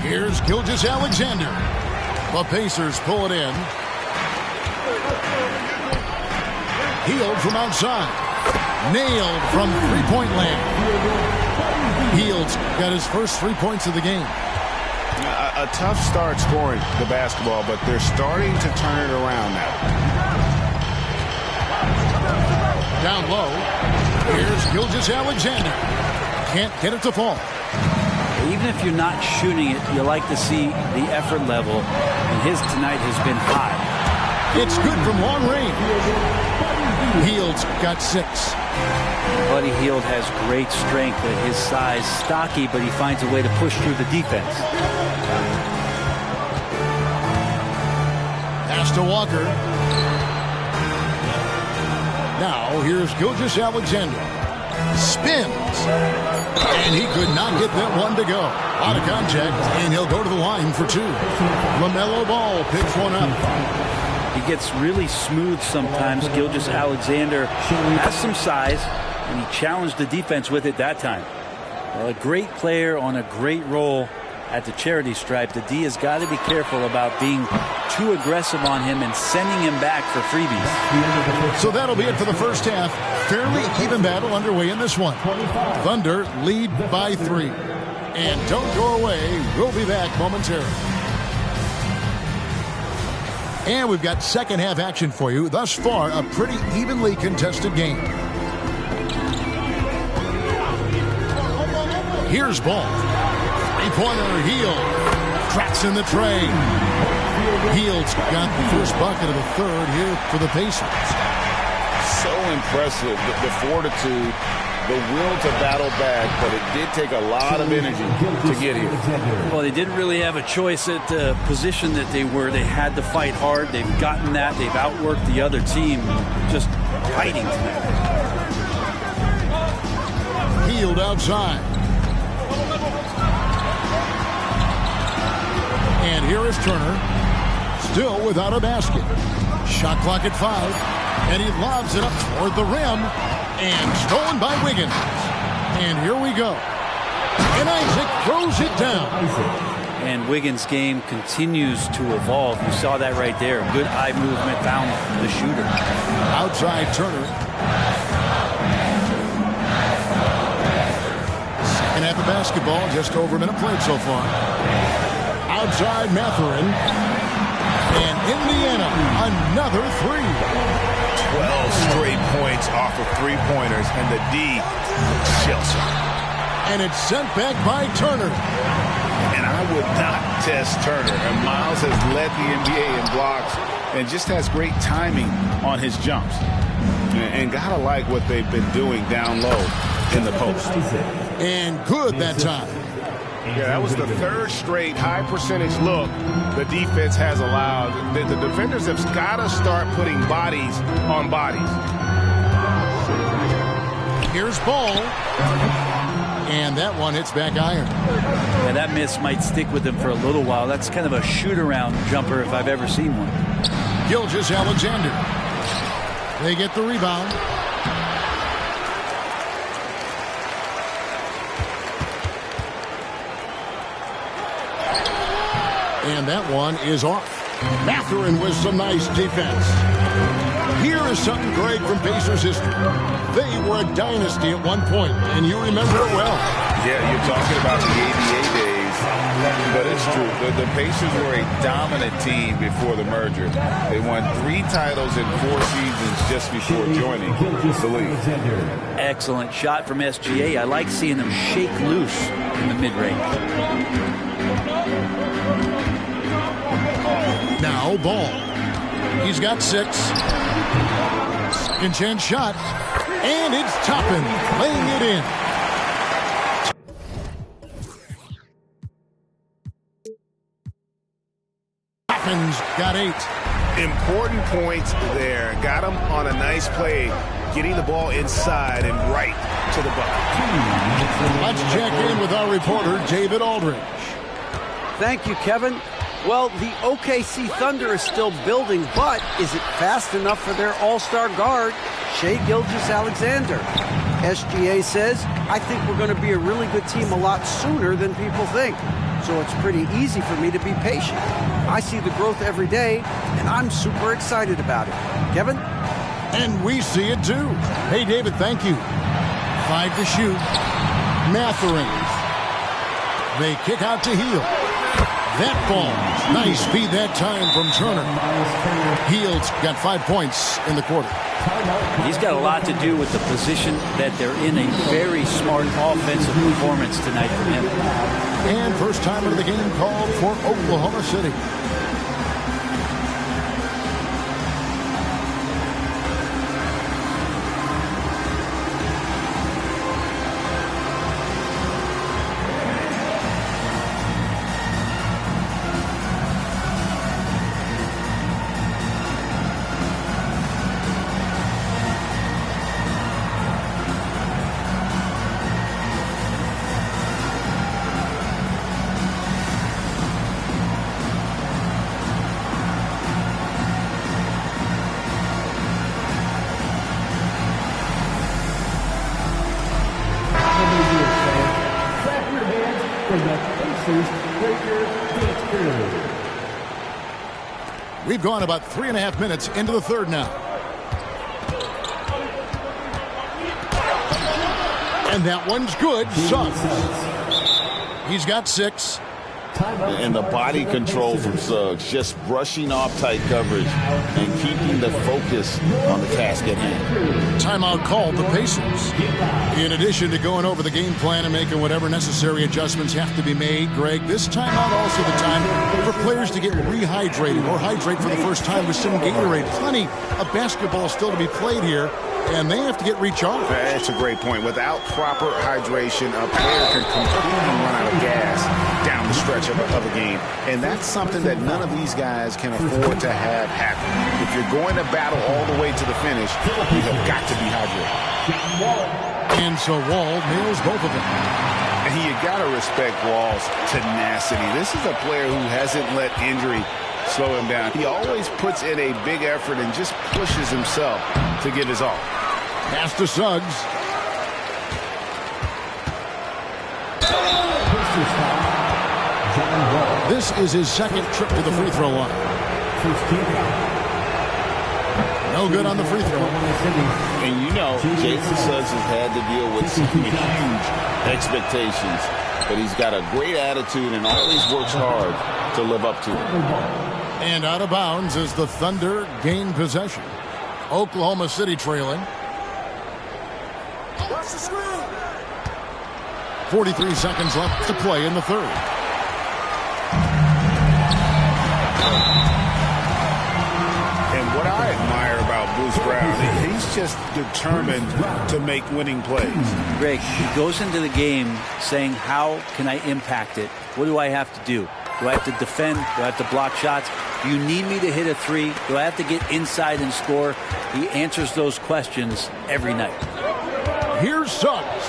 Here's Gilgeous-Alexander. The Pacers pull it in. Hield from outside. Nailed from 3-point land. Hield's got his first 3 points of the game. A tough start scoring the basketball, but they're starting to turn it around now. Down low. Here's Gilgeous-Alexander. Can't get it to fall. Even if you're not shooting it, you like to see the effort level. And his tonight has been high. It's good from long range. Hield's got 6. Buddy Hield has great strength at his size. Stocky, but he finds a way to push through the defense. Pass to Walker. Now, here's Gilgeous-Alexander. Spins. And he could not get that one to go. Out of contact, and he'll go to the line for 2. LaMelo Ball picks one up. He gets really smooth sometimes. Gilgeous-Alexander has some size, and he challenged the defense with it that time. Well, a great player on a great role at the charity stripe. The D has got to be careful about being too aggressive on him and sending him back for freebies. So that'll be it for the first half. Fairly even battle underway in this one. Thunder lead by 3. And don't go away. We'll be back momentarily. And we've got second half action for you. Thus far, a pretty evenly contested game. Here's Ball. 3-pointer, Hield. Tracks in the tray. Hield's got the first bucket of the 3rd here for the Pacers. So impressive, the fortitude, the will to battle back, but it did take a lot of energy to get here. Well, they didn't really have a choice at the position that they were. They had to fight hard. They've gotten that. They've outworked the other team, just fighting tonight. Hield outside. And here is Turner, still without a basket. Shot clock at 5, and he lobs it up toward the rim, and stolen by Wiggins. And here we go. And Isaac throws it down. And Wiggins' game continues to evolve. You saw that right there. Good eye movement, found the shooter. Outside Turner. Second half of basketball, just over a minute played so far. Outside Mathurin. And Indiana, another 3. 12 straight points off of three-pointers, and the D chills him. And it's sent back by Turner. And I would not test Turner. And Miles has led the NBA in blocks and just has great timing on his jumps. And gotta like what they've been doing down low in the post. And good that time. Yeah, that was the third straight high percentage look the defense has allowed. The defenders have got to start putting bodies on bodies. Here's Ball. And that one hits back iron. Yeah, that miss might stick with him for a little while. That's kind of a shoot-around jumper if I've ever seen one. Gilgeous-Alexander. They get the rebound. And that one is off. Mathurin with some nice defense. Here is something great from Pacers history. They were a dynasty at one point, and you remember it well. Yeah, you're talking about the ABA days, but it's true. The Pacers were a dominant team before the merger. They won 3 titles in 4 seasons just before joining the league. Excellent shot from SGA. I like seeing them shake loose in the mid-range. Now Ball. He's got 6. Second chance shot. And it's Toppin laying it in. Toppin's got 8. Important points there. Got him on a nice play, getting the ball inside and right to the bucket. Let's check in with our reporter, David Aldridge. Thank you, Kevin. Well, the OKC Thunder is still building, but is it fast enough for their all-star guard, Shai Gilgeous-Alexander? SGA says, I think we're going to be a really good team a lot sooner than people think. So it's pretty easy for me to be patient. I see the growth every day, and I'm super excited about it. Kevin? And we see it too. Hey, David, thank you. 5 to shoot. Mathurin. They kick out to Hield. That ball. Nice feed that time from Turner. Hield's got 5 points in the quarter. He's got a lot to do with the position that they're in. A very smart offensive performance tonight from him. And first time of the game called for Oklahoma City. We've gone about 3.5 minutes into the third now. And that one's good. Suggs. He's got 6. And the body control from Suggs, just brushing off tight coverage and keeping the focus on the task at hand. Timeout called the Pacers. In addition to going over the game plan and making whatever necessary adjustments have to be made, Greg, this timeout also the time for players to get rehydrated or hydrate for the first time with some Gatorade. Plenty of basketball still to be played here, and they have to get recharged. That's a great point. Without proper hydration, a player can completely run out of gas down the stretch of a game. And that's something that none of these guys can afford to have happen. If you're going to battle all the way to the finish, you have got to be hydrated. And so Wall nails both of them. And you got to respect Wall's tenacity. This is a player who hasn't let injury slow him down. He always puts in a big effort and just pushes himself to give his all. Pass to Suggs. This is his second trip to the free throw line. No good on the free throw. And you know, Jalen Suggs has had to deal with some huge expectations. But he's got a great attitude and always works hard to live up to it. And out of bounds as the Thunder gain possession. Oklahoma City trailing. 43 seconds left to play in the third. And what I admire about Bruce Brown, he's just determined to make winning plays. Greg, he goes into the game saying, how can I impact it? What do I have to do? Do I have to defend? Do I have to block shots? Do you need me to hit a three? Do I have to get inside and score? He answers those questions every night. Here's Suggs.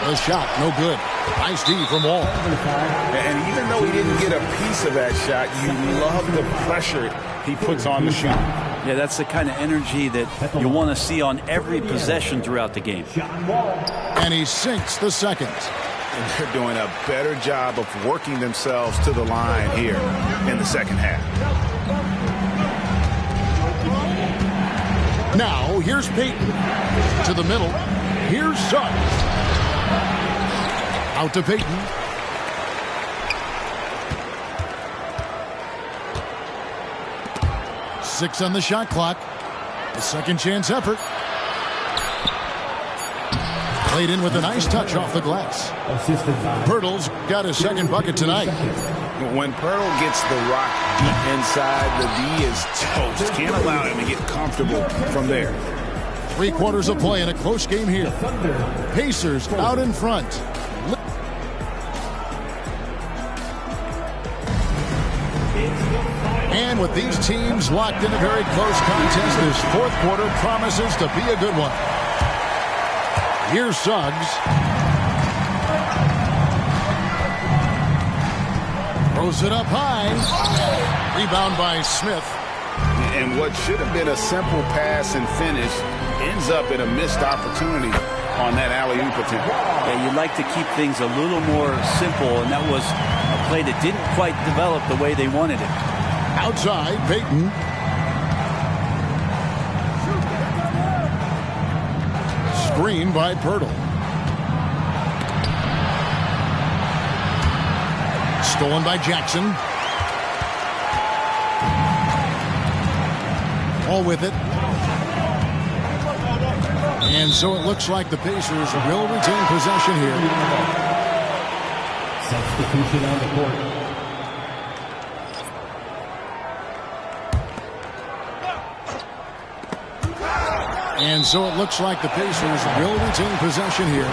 The shot, no good. Nice D from Wall. And even though he didn't get a piece of that shot, you love the pressure he puts on the shooter. Yeah, that's the kind of energy that you want to see on every possession throughout the game. And he sinks the second. And they're doing a better job of working themselves to the line here in the second half. Now, here's Payton. To the middle. Here's Suggs. Out to Payton. Six on the shot clock. The second chance effort. Played in with a nice touch off the glass. Pirtle's got his second bucket tonight. When Pirtle gets the rock deep inside, the D is toast. Can't allow him to get comfortable from there. 3 quarters of play in a close game here. Pacers out in front. And with these teams locked in a very close contest, this fourth quarter promises to be a good one. Here's Suggs. Throws it up high. Rebound by Smith. And what should have been a simple pass and finish ends up in a missed opportunity on that alley-oop attempt. Yeah, you'd like to keep things a little more simple, and that was a play that didn't quite develop the way they wanted it. Outside, Payton. Screen by Pirtle. Stolen by Jackson. All with it. And so it looks like the Pacers will retain possession here. Substitution on the court. And so it looks like the Pacers will retain possession here.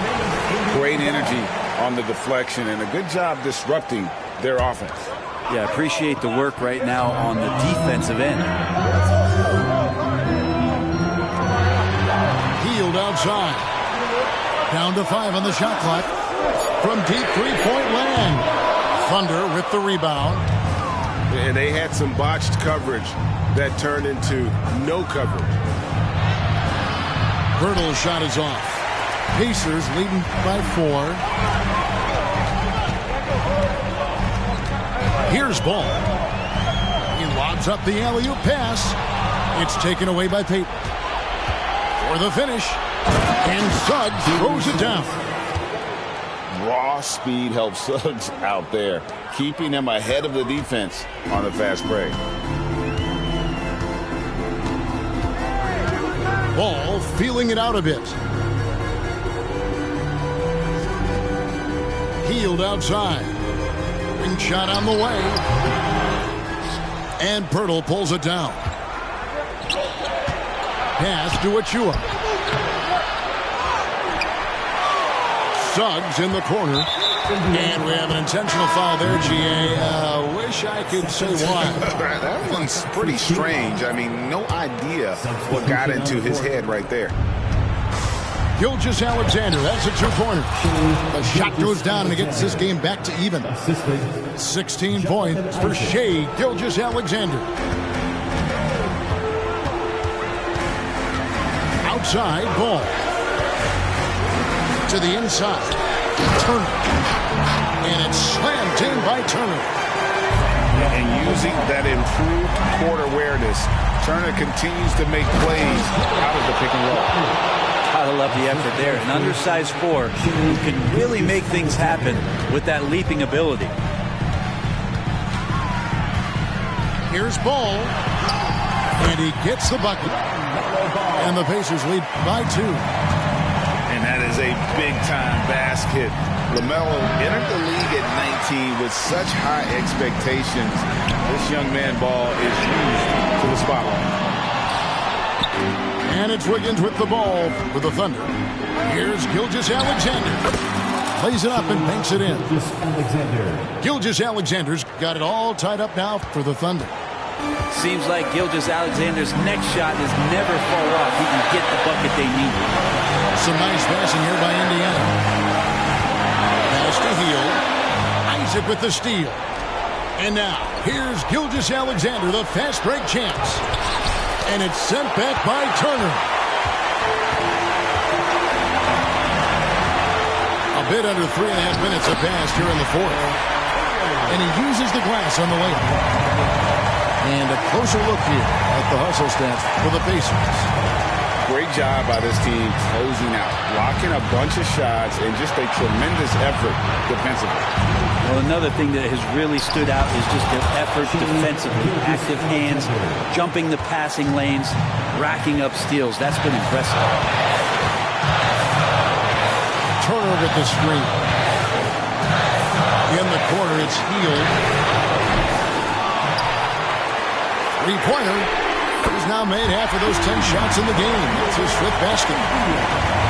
Great energy on the deflection and a good job disrupting their offense. Yeah, appreciate the work right now on the defensive end. Healed outside. Down to 5 on the shot clock. From deep three-point land. Thunder with the rebound. And they had some botched coverage that turned into no coverage. Pirtle's shot is off. Pacers leading by 4. Here's Ball. He lobs up the alley-oop pass. It's taken away by Payton. For the finish. And Suggs throws it down. Raw speed helps Suggs out there, keeping him ahead of the defense on the fast break. Ball feeling it out a bit. Healed outside. Ring shot on the way. And Pirtle pulls it down. Pass to Achua. Suggs in the corner. And we have an intentional foul there, GA. Wish I could say why. That one's pretty strange. I mean, no idea what got into his head right there. Gilgeous-Alexander, that's a two-pointer. The shot goes down and it gets this game back to even. 16 points for Shai Gilgeous-Alexander. Outside, ball. To the inside. Turner. And it's slammed in by Turner. And using that improved court awareness, Turner continues to make plays out of the pick and roll. Gotta love the effort there. An undersized four who can really make things happen with that leaping ability. Here's Ball. And he gets the bucket. And the Pacers lead by 2. And that is a big-time basket. LaMelo entered the league at 19 with such high expectations. This young man, Ball, is used to the spotlight. And it's Wiggins with the ball for the Thunder. Here's Gilgeous-Alexander. Plays it up and banks it in. Gilgeous-Alexander's got it all tied up now for the Thunder. Seems like Gilgeous-Alexander's next shot is never far off. He can get the bucket they need. Some nice passing here by Indiana. Pass to Hield. Isaac with the steal. And now, here's Gilgeous-Alexander, the fast break chance. And it's sent back by Turner. A bit under 3.5 minutes have passed here in the fourth. And he uses the glass on the way. And a closer look here at the hustle stats for the Pacers. Great job by this team closing out, blocking a bunch of shots, and just a tremendous effort defensively. Well, another thing that has really stood out is just their effort defensively. Active hands, jumping the passing lanes, racking up steals. That's been impressive. Turner with the screen. In the corner, it's Hield. Three-pointer. He's now made half of those 10 shots in the game. It's his fifth basket.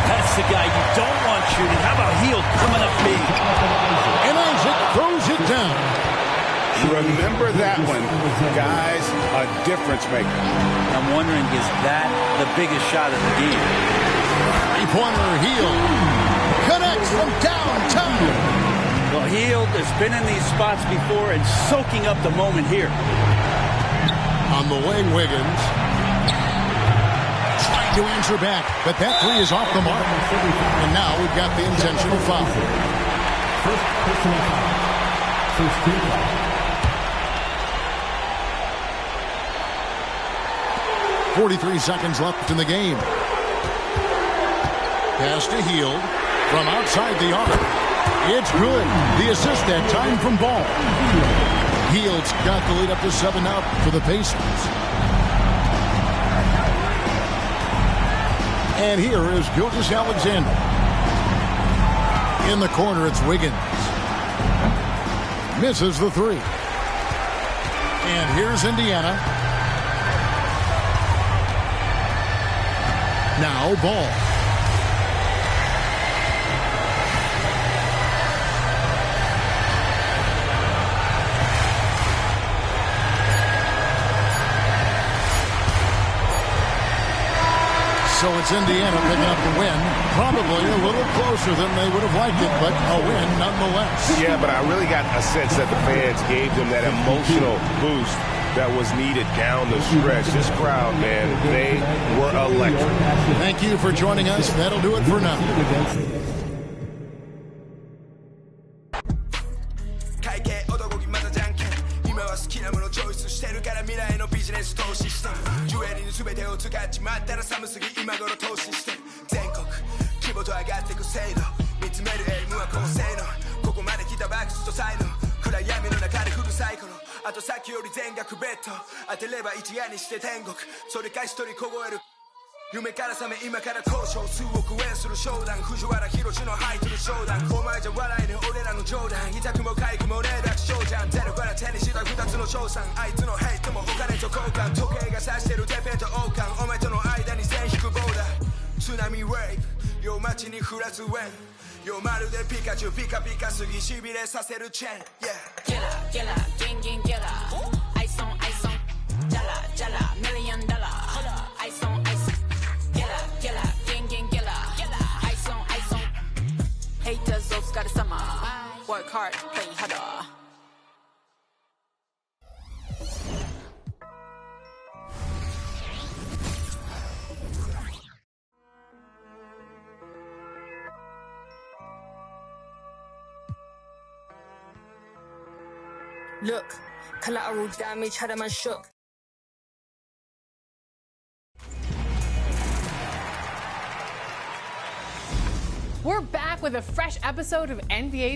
That's the guy you don't want shooting. How about Hield coming up big? And Isaac throws it down. Remember that one, guys, a difference maker. I'm wondering, is that the biggest shot of the game? Three-pointer, Hield. Connects from downtown. Well, Hield has been in these spots before and soaking up the moment here. On the wing, Wiggins. Trying to answer back, but that three is off the mark. And now we've got the intentional foul. First personal foul. First team foul. 43 seconds left in the game. Pass to Hield from outside the arc. It's good. The assist that time from Ball. Hield's got the lead up to 7 now for the Pacers. And here is Gilgeous-Alexander. In the corner, it's Wiggins. Misses the three. And here's Indiana. Now Ball. So it's Indiana picking up the win. Probably a little closer than they would have liked it, but a win nonetheless. Yeah, but I really got a sense that the fans gave them that emotional boost that was needed down the stretch. This crowd, man, they were electric. Thank you for joining us. That'll do it for now. 全てを使っちまったら寒すぎ今頃投資して全国規模と上がってく制度見つめるエイムは高性能ここまで来たバックスと才能暗闇の中でフルサイクルあとさっきより全額ベッド当てれば一夜にして天国それか一人凍える夢から覚め今から交渉数億円する商談藤原宏のハイトル商談お前じゃ笑えね俺らの冗談痛くも痒くもねえ楽勝じゃんゼロから手にした二つの賞賛あいつのヘイトもお金と交換時計が指してるてっぺんと王冠お前との間に線引くボーダー津波ウェイブ夜街に降らずウェン夜まるでピカチュウピカピカすぎしびれさせるチェーン Yeah Get up, get up, gang, gang, get up Ice on, ice on Jala, jala, $1 million Ice on, ice on Get up, gang, gang, get up Haters of got summer. Work hard, play harder. Look, collateral damage had a man shook. We're back with a fresh episode of NBA